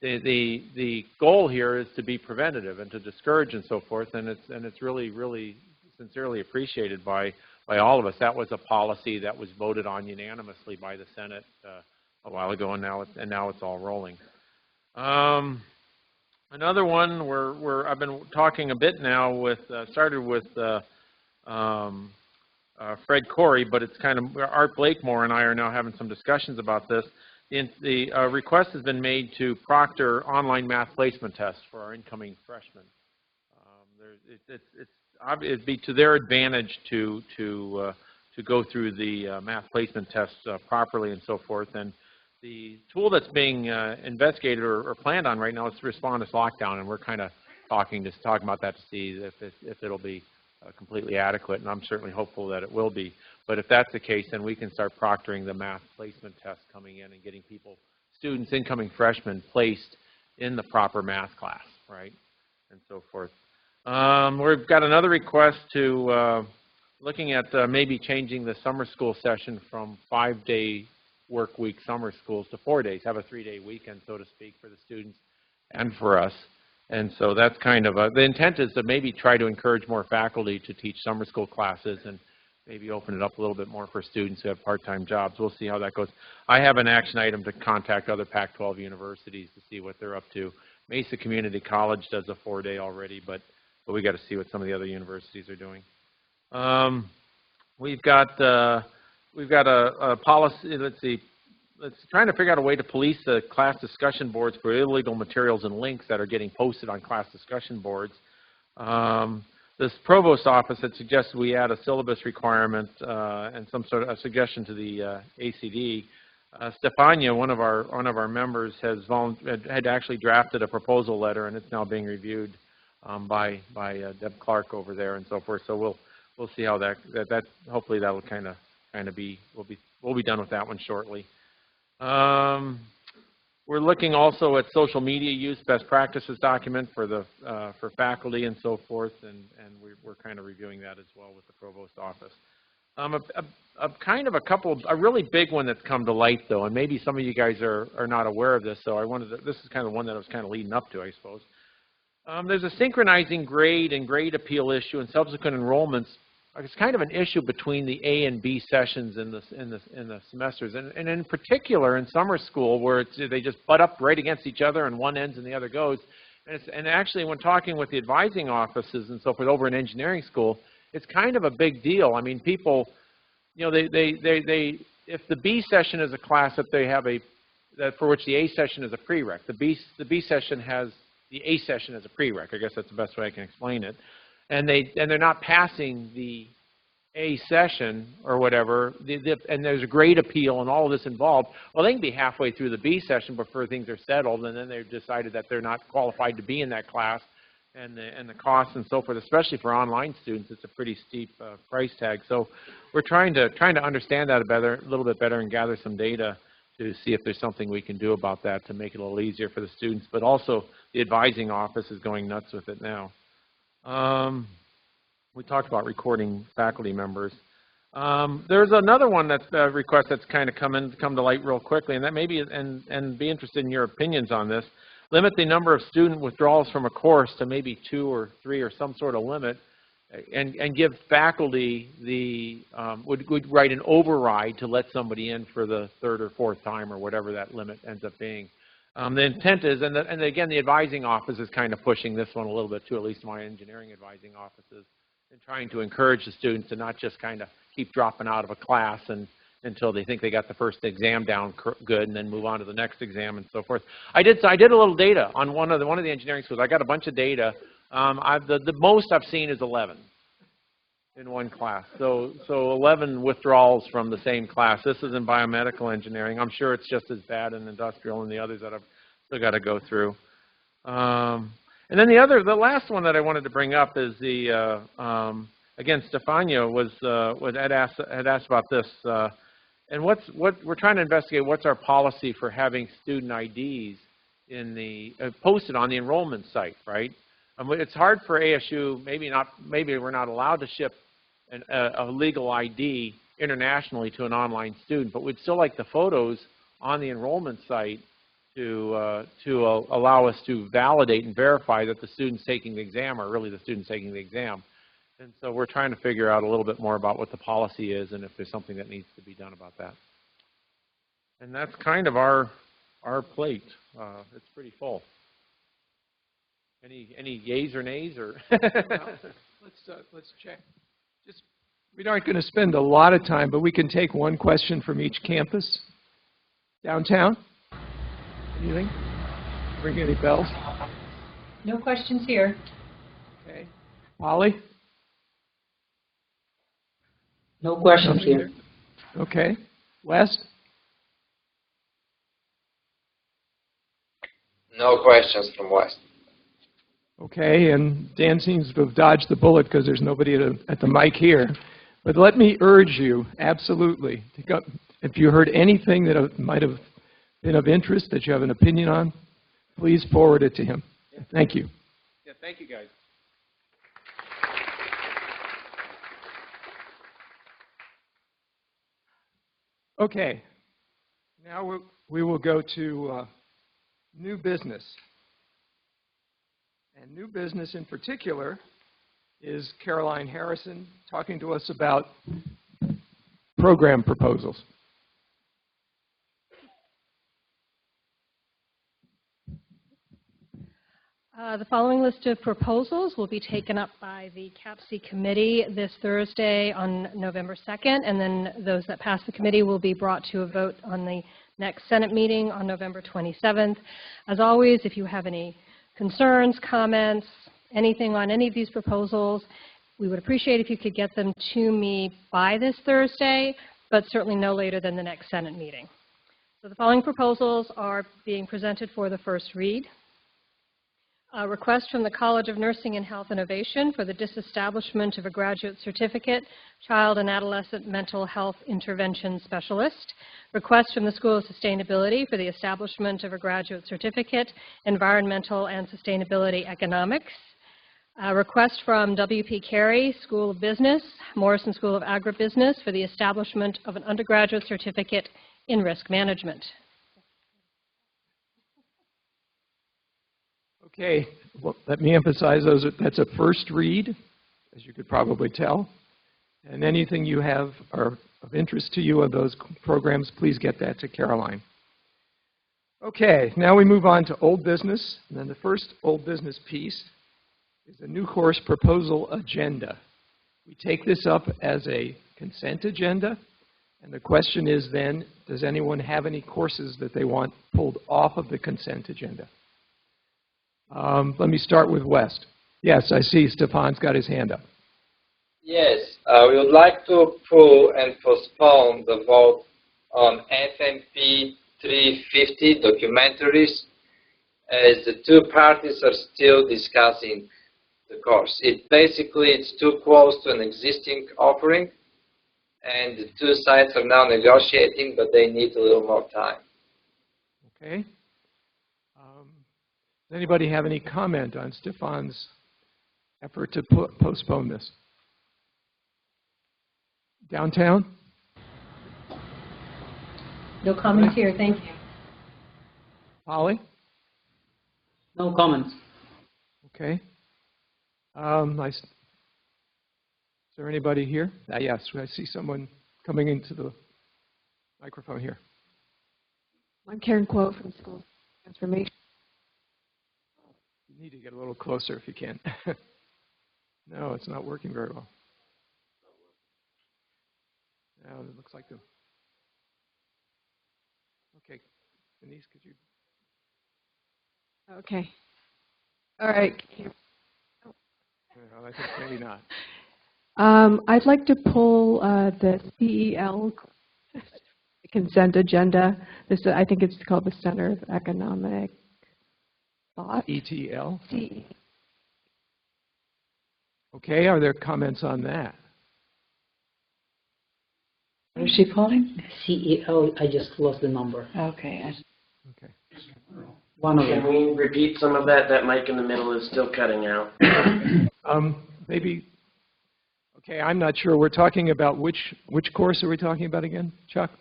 the goal here is to be preventative and to discourage and so forth. And it's really sincerely appreciated by all of us. That was a policy that was voted on unanimously by the Senate a while ago, and now it's all rolling. Another one I've been talking a bit now with, started with Fred Corey, but it's kind of, Art Blakemore and I are now having some discussions about this. The request has been made to proctor online math placement tests for our incoming freshmen. It'd be to their advantage to go through the math placement tests properly and so forth. And the tool that's being investigated or planned on right now is Respondus Lockdown, and we're kind of talking about that to see if it'll be completely adequate, and I'm certainly hopeful that it will be. But if that's the case, then we can start proctoring the math placement tests coming in and getting students, incoming freshmen, placed in the proper math class, right, and so forth. We've got another request to looking at maybe changing the summer school session from 5-day work week summer schools to 4 days, have a 3-day weekend, so to speak, for the students and for us. And so that's kind of the intent is to maybe try to encourage more faculty to teach summer school classes and maybe open it up a little bit more for students who have part-time jobs. We'll see how that goes. I have an action item to contact other Pac-12 universities to see what they're up to. Mesa Community College does a 4-day already, but we got to see what some of the other universities are doing. We've got a policy. Let's see. Let's trying to figure out a way to police the class discussion boards for illegal materials and links that are getting posted on class discussion boards. This provost office had suggested we add a syllabus requirement and some sort of a suggestion to the ACD. Stefania, one of our members, had actually drafted a proposal letter, and it's now being reviewed by Deb Clark over there and so forth. So we'll see how that hopefully that will kind of be we'll be done with that one shortly. We're looking also at social media use best practices document for faculty and so forth, and we're kind of reviewing that as well with the provost office. A really big one that's come to light though, and maybe some of you guys are not aware of this, so this is kind of one that I was kind of leading up to, I suppose. There's a synchronizing grade and grade appeal issue and subsequent enrollments. It's kind of an issue between the A and B sessions in the semesters, and in particular in summer school, where they just butt up right against each other, and one ends and the other goes. And actually, when talking with the advising offices and so forth over in engineering school, it's kind of a big deal. I mean, people, you know, if the B session is a class that they have for which the A session is a prereq, the B session has the A session as a prereq. I guess that's the best way I can explain it. And they're not passing the A session or whatever, and there's a grade appeal and all of this involved. Well, they can be halfway through the B session before things are settled, and then they've decided that they're not qualified to be in that class, and the costs and so forth, especially for online students, it's a pretty steep price tag. So we're trying to understand that a little bit better and gather some data to see if there's something we can do about that to make it a little easier for the students. But also the advising office is going nuts with it now. We talked about recording faculty members. There's another one that's a request that's kind of come to light real quickly, and that maybe and be interested in your opinions on this. Limit the number of student withdrawals from a course to maybe 2 or 3 or some sort of limit, and give faculty would write an override to let somebody in for the 3rd or 4th time or whatever that limit ends up being. The intent is, and again, the advising office is kind of pushing this one a little bit too, at least my engineering advising offices, and trying to encourage the students to not just kind of keep dropping out of a class until they think they got the first exam down good, and then move on to the next exam and so forth. I did a little data on one of the engineering schools. I got a bunch of data. The most I've seen is 11 in one class. So 11 withdrawals from the same class. This is in biomedical engineering. I'm sure it's just as bad in industrial and the others that I've still got to go through. And then the last one that I wanted to bring up is again, Stefania had asked about this, and what we're trying to investigate. What's our policy for having student IDs posted on the enrollment site, right? It's hard for ASU. Maybe we're not allowed to ship a legal ID internationally to an online student, but we'd still like the photos on the enrollment site to allow us to validate and verify that the students taking the exam are really the students taking the exam. And so we're trying to figure out a little bit more about what the policy is and if there's something that needs to be done about that. And that's kind of our plate. It's pretty full. Any yays or nays or? Let's check. We aren't going to spend a lot of time, but we can take one question from each campus. Downtown? Anything? Ring any bells? No questions here. Okay. Polly? No questions here. Okay. Wes? No questions from West. Okay, and Dan seems to have dodged the bullet because there's nobody at the mic here. But let me urge you, absolutely, to go, if you heard anything that might have been of interest that you have an opinion on, please forward it to him. Thank you. Yeah, thank you, guys. Okay, now we will go to new business. And new business in particular is Caroline Harrison talking to us about program proposals. The following list of proposals will be taken up by the CAPC committee this Thursday on November 2nd, and then those that pass the committee will be brought to a vote on the next Senate meeting on November 27th. As always, if you have any concerns, comments, anything on any of these proposals, we would appreciate if you could get them to me by this Thursday, but certainly no later than the next Senate meeting. So the following proposals are being presented for the first read. A request from the College of Nursing and Health Innovation for the disestablishment of a graduate certificate, Child and Adolescent Mental Health Intervention Specialist. Request from the School of Sustainability for the establishment of a graduate certificate, Environmental and Sustainability Economics. A request from W.P. Carey School of Business, Morrison School of Agribusiness for the establishment of an undergraduate certificate in risk management. Okay, well, let me emphasize that's a first read, as you could probably tell. And anything you have are of interest to you of those programs, please get that to Caroline. Okay, now we move on to old business. And then the first old business piece is the new course proposal agenda. We take this up as a consent agenda. And the question is then, does anyone have any courses that they want pulled off of the consent agenda? Let me start with West. Yes, I see Stefan's got his hand up. Yes, we would like to pull and postpone the vote on FMP 350 documentaries, as the two parties are still discussing the course. It's too close to an existing offering, and the two sides are now negotiating, but they need a little more time. Okay. Does anybody have any comment on Stefan's effort to postpone this? Downtown? No comments here, thank you. Polly? No comments. Okay. Is there anybody here? Yes, I see someone coming into the microphone here. I'm Karen Quo from School Transformation. You need to get a little closer if you can. No, it's not working very well. No, it looks like the... Okay, Denise, could you... Okay. All right. No, I think maybe not. I'd like to pull the CEL consent agenda. I think it's called the Center of Economic Thought. ETL? CE. Okay, are there comments on that? What is she calling? CEL, I just lost the number. Okay. Okay. One of them. Can we repeat some of that? That mic in the middle is still cutting out. Maybe, okay, I'm not sure. We're talking about which course are we talking about again, Chuck?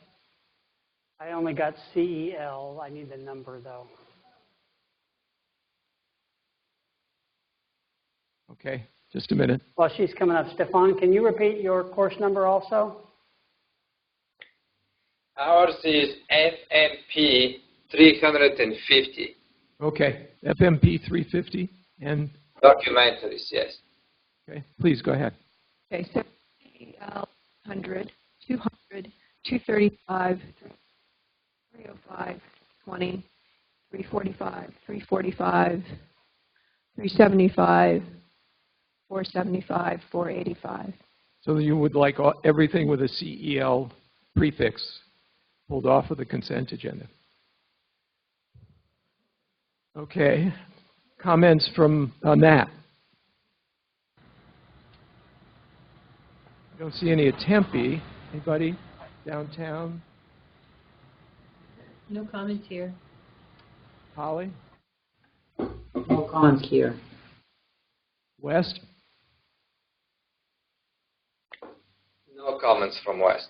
I only got CEL. I need the number, though. Okay, just a minute. Well, she's coming up. Stefan, can you repeat your course number also? Ours is FMP 350. Okay, FMP 350. And, Documentaries, yes. okay, please go ahead. Okay, so 100, 200, 235, 305, 20, 345, 345, 375, 475, 485. So you would like everything with a CEL prefix pulled off of the consent agenda. Okay. Comments from Nat? I don't see any at Tempe. Anybody downtown? No comments here. Holly? No comments here. West? No comments from West.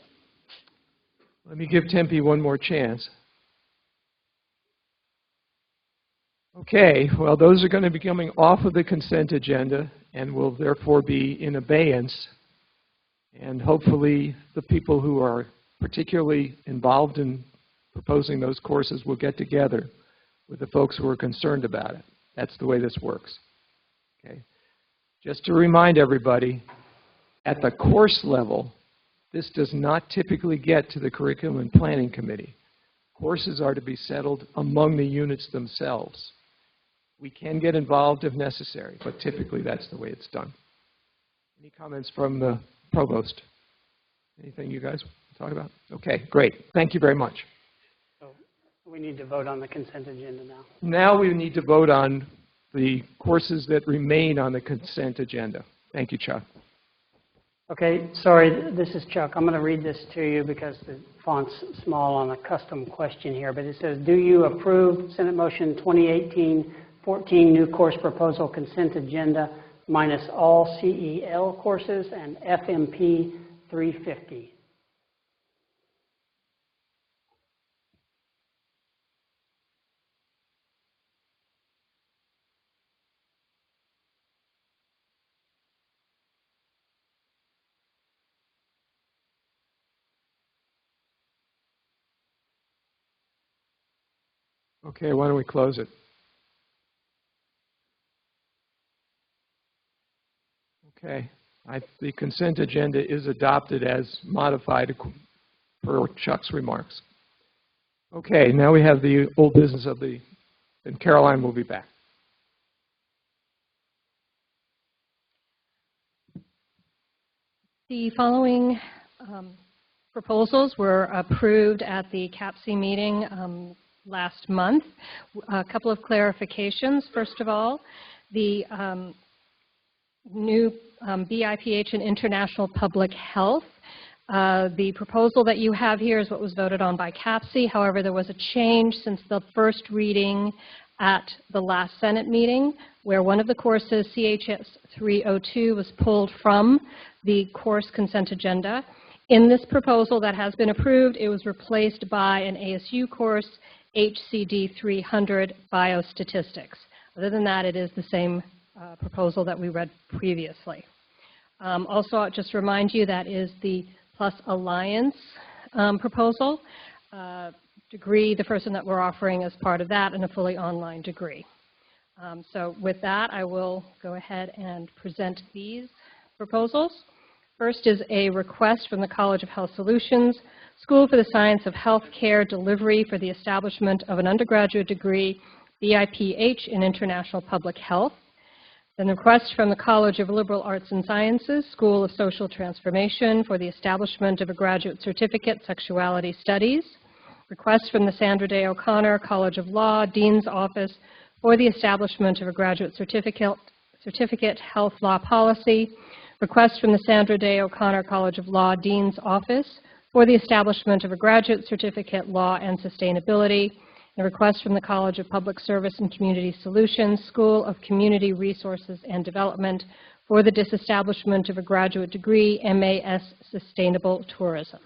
Let me give Tempe one more chance. Okay, well, those are going to be coming off of the consent agenda and will therefore be in abeyance. And hopefully the people who are particularly involved in proposing those courses will get together with the folks who are concerned about it. That's the way this works. Okay. Just to remind everybody, at the course level, this does not typically get to the Curriculum and Planning Committee. Courses are to be settled among the units themselves. We can get involved if necessary, but typically that's the way it's done. Any comments from the Provost? Anything you guys talk about? Okay, great. Thank you very much. So we need to vote on the consent agenda now. Now we need to vote on the courses that remain on the consent agenda. Thank you, Chuck. Okay, sorry, this is Chuck. I'm going to read this to you because the font's small on a custom question here, but it says, do you approve Senate Motion 2018-14 new course proposal consent agenda minus all CEL courses and FMP 350? Okay, why don't we close it? Okay, the consent agenda is adopted as modified per Chuck's remarks. Okay, now we have the old business of the, and Caroline will be back. The following proposals were approved at the CAPC meeting last month. A couple of clarifications. First of all, the new BIPH in International Public Health. The proposal that you have here is what was voted on by CAPC. However, there was a change since the first reading at the last Senate meeting, where one of the courses, CHS 302, was pulled from the course consent agenda. In this proposal that has been approved, it was replaced by an ASU course, HCD 300 Biostatistics. Other than that, it is the same proposal that we read previously. Also, I'll just remind you that is the Plus Alliance proposal. Degree, the person that we're offering as part of that, and a fully online degree. So with that, I will go ahead and present these proposals. First is a request from the College of Health Solutions, School for the Science of Healthcare Delivery for the establishment of an undergraduate degree, BIPH in International Public Health. Then the request from the College of Liberal Arts and Sciences, School of Social Transformation for the establishment of a graduate certificate, Sexuality Studies. Request from the Sandra Day O'Connor College of Law, Dean's Office for the establishment of a graduate certificate, Health Law Policy. Request from the Sandra Day O'Connor College of Law, Dean's Office for the establishment of a graduate certificate, Law and Sustainability. A request from the College of Public Service and Community Solutions, School of Community Resources and Development for the disestablishment of a graduate degree, MAS Sustainable Tourism.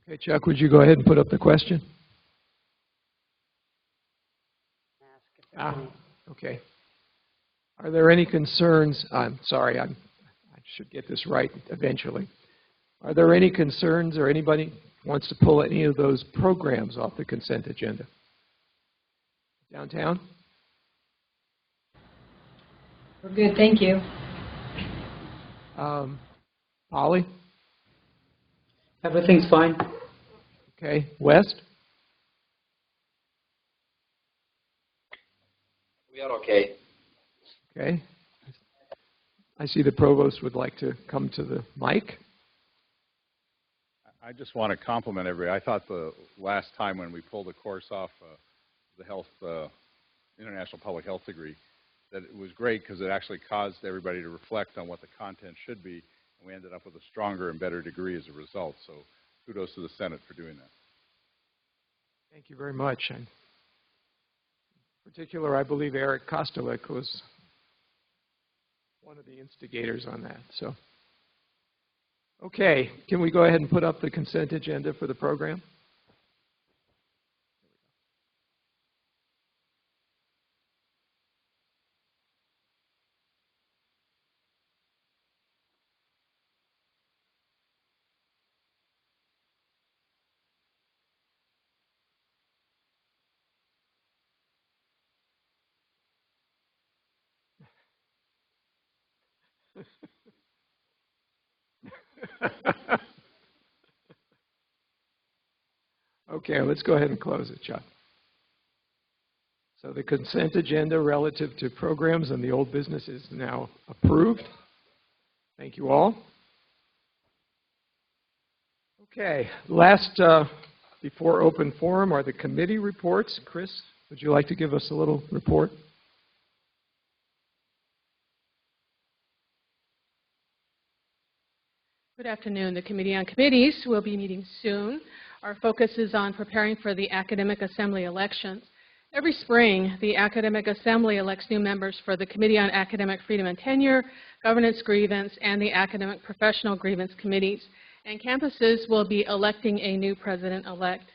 Okay, Chuck, would you go ahead and put up the question? Okay. Are there any concerns? I'm sorry, I should get this right eventually. Are there any concerns or anybody wants to pull any of those programs off the consent agenda? Downtown? We're good, thank you. Polly? Everything's fine. Okay. West? We are okay. Okay. I see the provost would like to come to the mic. I just want to compliment everybody. I thought the last time when we pulled a course off the International Public Health degree, that it was great because it actually caused everybody to reflect on what the content should be, and we ended up with a stronger and better degree as a result. So kudos to the Senate for doing that. Thank you very much. And in particular, I believe Eric Kostelik was one of the instigators on that. So, okay, can we go ahead and put up the consent agenda for the program? Okay, let's go ahead and close it, Chuck. So the consent agenda relative to programs and the old business is now approved. Thank you all. Okay, last before open forum are the committee reports. Chris, would you like to give us a little report? Good afternoon. The Committee on Committees will be meeting soon. Our focus is on preparing for the Academic Assembly elections. Every spring, the Academic Assembly elects new members for the Committee on Academic Freedom and Tenure, Governance Grievance, and the Academic Professional Grievance Committees. And campuses will be electing a new president-elect.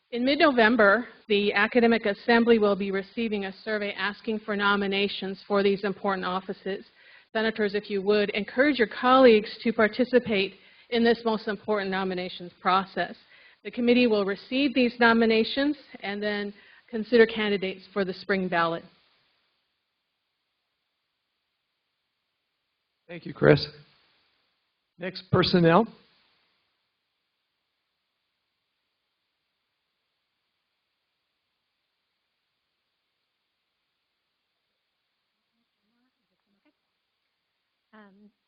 In mid-November, the Academic Assembly will be receiving a survey asking for nominations for these important offices. Senators, if you would, encourage your colleagues to participate in this most important nominations process. The committee will receive these nominations and then consider candidates for the spring ballot. Thank you, Chris. Next, personnel.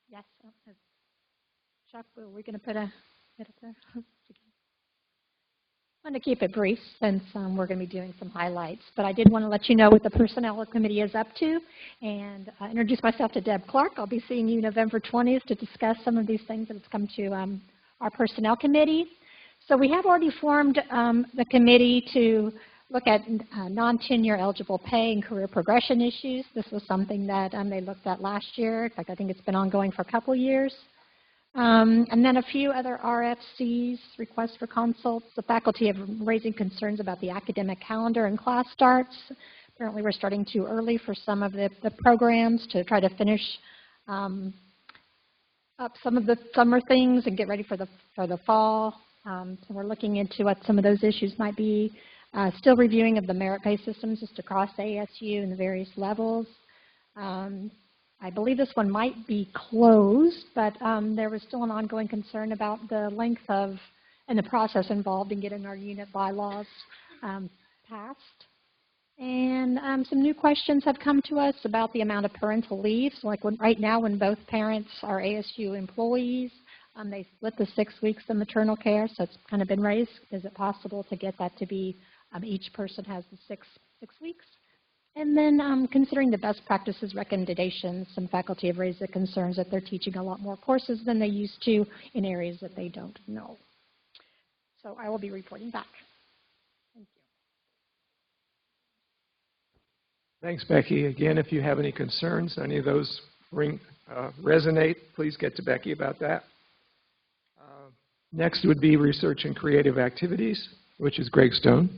Yes, Chuck, we're going to put it up there. I'm going to keep it brief since we're going to be doing some highlights, but I did want to let you know what the Personnel Committee is up to and introduce myself to Deb Clark. I'll be seeing you November 20th to discuss some of these things that have come to our Personnel Committee. So we have already formed the committee to look at non-tenure eligible pay and career progression issues. This was something that they looked at last year. In fact, I think it's been ongoing for a couple of years. And then a few other RFCs, requests for consults. The faculty have raising concerns about the academic calendar and class starts. Apparently we're starting too early for some of the programs to try to finish up some of the summer things and get ready for the fall. So we're looking into what some of those issues might be. Still reviewing of the merit pay systems just across ASU and the various levels. I believe this one might be closed, but there was still an ongoing concern about the length of and the process involved in getting our unit bylaws passed. And some new questions have come to us about the amount of parental leave. So like right now when both parents are ASU employees, they split the 6 weeks of maternal care, so it's kind of been raised. Is it possible to get that to be each person has the six weeks? And then considering the best practices recommendations, some faculty have raised the concerns that they're teaching a lot more courses than they used to in areas that they don't know. So I will be reporting back. Thank you. Thanks, Becky. Again, if you have any concerns, any of those resonate, please get to Becky about that. Next would be research and creative activities, which is Greg Stone.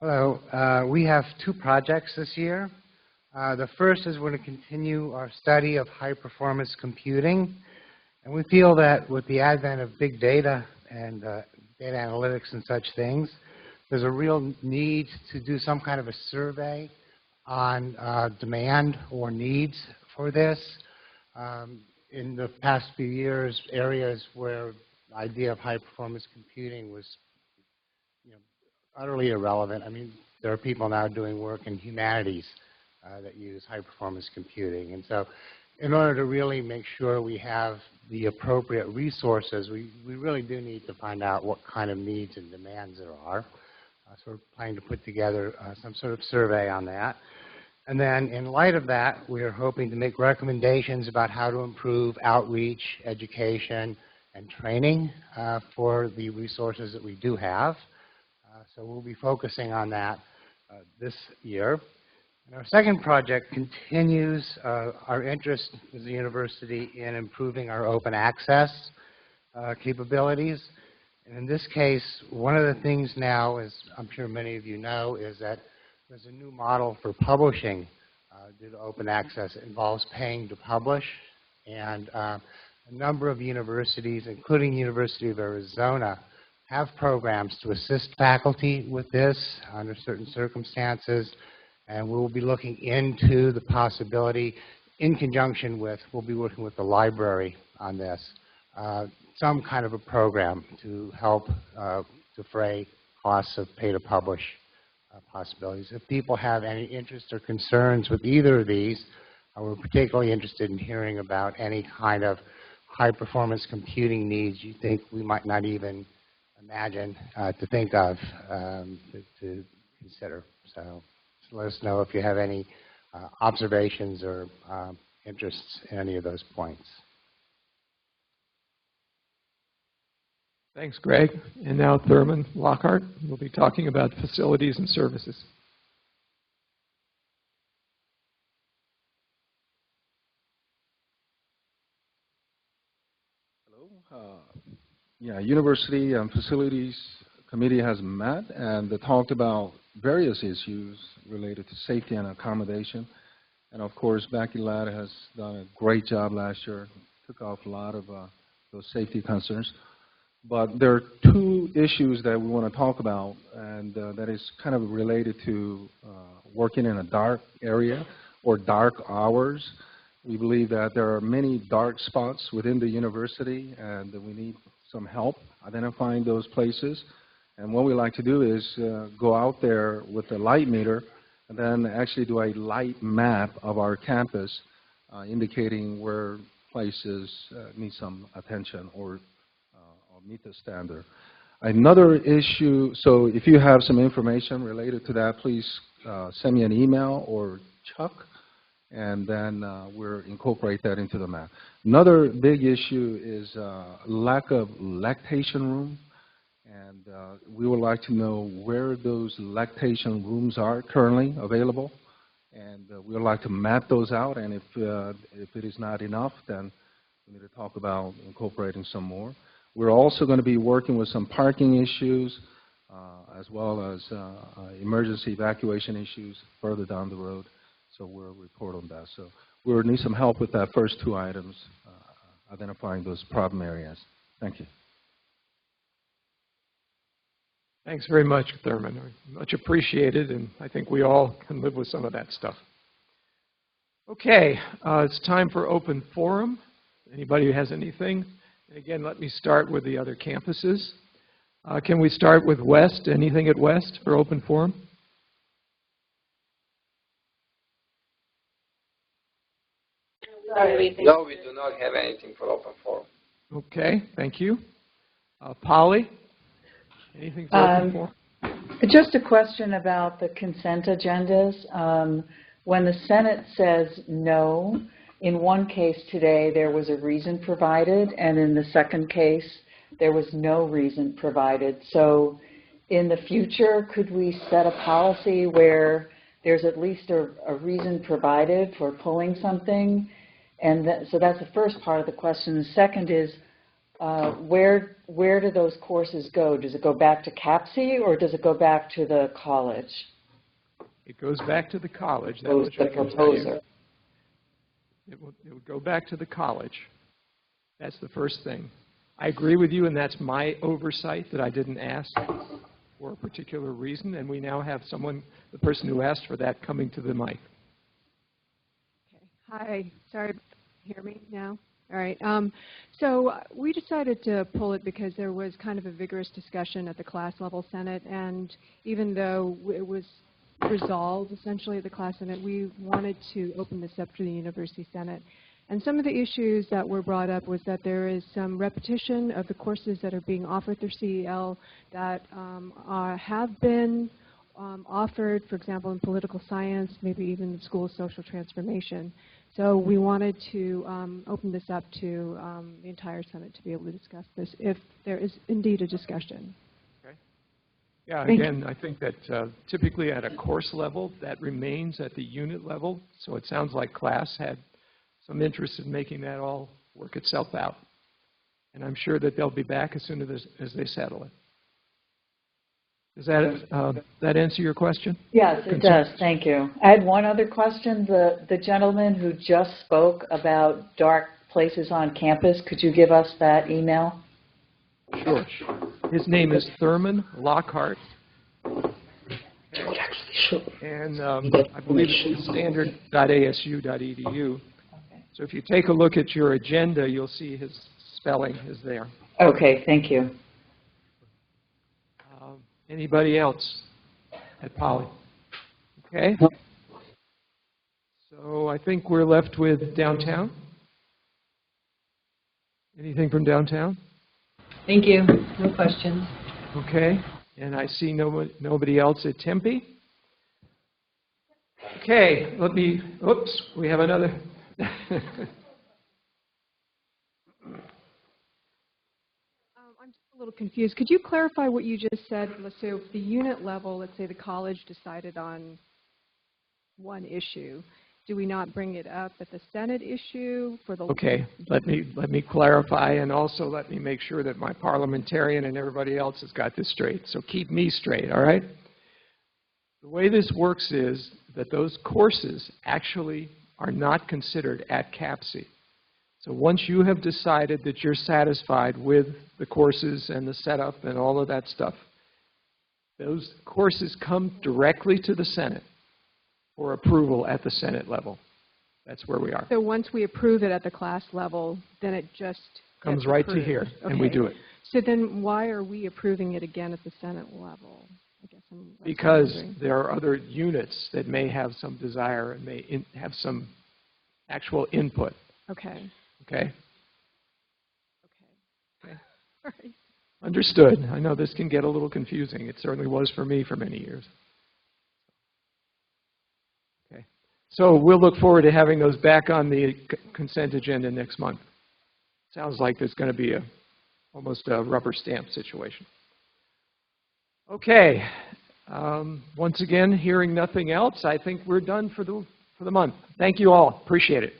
Hello. We have 2 projects this year. The first is we're going to continue our study of high-performance computing. And we feel that with the advent of big data and data analytics and such things, there's a real need to do some kind of a survey on demand or needs for this. In the past few years, areas where the idea of high-performance computing was utterly irrelevant. I mean, there are people now doing work in humanities that use high-performance computing. And so in order to really make sure we have the appropriate resources, we really do need to find out what kind of needs and demands there are. So we're planning to put together some sort of survey on that. And then in light of that, we are hoping to make recommendations about how to improve outreach, education, and training for the resources that we do have. So we'll be focusing on that this year. And our second project continues our interest as a university in improving our open access capabilities. And in this case, one of the things now, as I'm sure many of you know, is that there's a new model for publishing due to open access. It involves paying to publish. And a number of universities, including University of Arizona, have programs to assist faculty with this under certain circumstances. And we will be looking into the possibility, in conjunction with, we'll be working with the library on this, some kind of a program to help defray costs of pay-to-publish possibilities. If people have any interest or concerns with either of these, we're particularly interested in hearing about any kind of high-performance computing needs you think we might not even imagine to think of, to consider. So let us know if you have any observations or interests in any of those points. Thanks, Greg. And now Thurman Lockhart will be talking about facilities and services. Yeah, University and Facilities Committee has met and they talked about various issues related to safety and accommodation. And of course, Becky Ladd has done a great job last year, took off a lot of those safety concerns. But there are two issues that we want to talk about, and that is kind of related to working in a dark area or dark hours. We believe that there are many dark spots within the university, and we need some help identifying those places. And what we like to do is go out there with a light meter and then actually do a light map of our campus indicating where places need some attention or meet the standard. Another issue, so if you have some information related to that, please send me an email or Chuck, and then we'll incorporate that into the map. Another big issue is lack of lactation room. And we would like to know where those lactation rooms are currently available. And we would like to map those out. And if it is not enough, then we need to talk about incorporating some more. We're also going to be working with some parking issues as well as emergency evacuation issues further down the road. So we'll report on that. So we'll need some help with that first two items, identifying those problem areas. Thank you. Thanks very much, Thurman. Much appreciated, and I think we all can live with some of that stuff. Okay, it's time for open forum. Anybody who has anything? And again, let me start with the other campuses. Can we start with West? Anything at West for open forum? No, we do not have anything for open forum. Okay, thank you. Polly? Anything for open forum? Just a question about the consent agendas. When the Senate says no, in one case today there was a reason provided, and in the second case there was no reason provided. So in the future, could we set a policy where there's at least a reason provided for pulling something? And so that's the first part of the question. The second is, where do those courses go? Does it go back to CAPC or does it go back to the college? It goes back to the college. That Who's much the I can tell you. proposer? It would go back to the college. That's the first thing. I agree with you, and that's my oversight that I didn't ask for a particular reason, and we now have someone, the person who asked for that, coming to the mic. Hi, sorry, hear me now? All right. So we decided to pull it because there was kind of a vigorous discussion at the class level Senate, and even though it was resolved essentially at the class Senate, we wanted to open this up to the University Senate. And some of the issues that were brought up was that there is some repetition of the courses that are being offered through CEL that have been offered, for example, in political science, maybe even the School of Social Transformation. So we wanted to open this up to the entire Senate to be able to discuss this if there is indeed a discussion. Yeah, Thank again, I think that typically at a course level, that remains at the unit level. So it sounds like class had some interest in making that all work itself out. And I'm sure that they'll be back as soon as they settle it. Does that answer your question? Yes, it does. Thank you. I had one other question. The gentleman who just spoke about dark places on campus, could you give us that email? Sure. His name is Thurman Lockhart. And I believe it's standard.asu.edu. So if you take a look at your agenda, you'll see his spelling is there. Okay, thank you. Anybody else at Poly? Okay. So I think we're left with downtown. Anything from downtown? Thank you. No questions. Okay. And I see nobody else at Tempe. Okay. Oops, we have another. I'm just a little confused. Could you clarify what you just said? So if the unit level, let's say the college decided on one issue, do we not bring it up at the Senate issue for the? Okay, let me clarify, and also let me make sure that my parliamentarian and everybody else has got this straight. So keep me straight, all right? The way this works is that those courses actually are not considered at CAPC. So once you have decided that you're satisfied with the courses and the setup and all of that stuff, those courses come directly to the Senate for approval at the Senate level. That's where we are. So once we approve it at the class level, then it just Comes gets right approved. to here, Okay. and we do it. So then why are we approving it again at the Senate level? I guess that's Because wondering. there are other units that may have some desire and may have some actual input. Okay. Okay? Okay. All right. Understood. I know this can get a little confusing. It certainly was for me for many years. Okay. So we'll look forward to having those back on the consent agenda next month. Sounds like there's going to be almost a rubber stamp situation. Okay. Once again, hearing nothing else, I think we're done for the month. Thank you all. Appreciate it.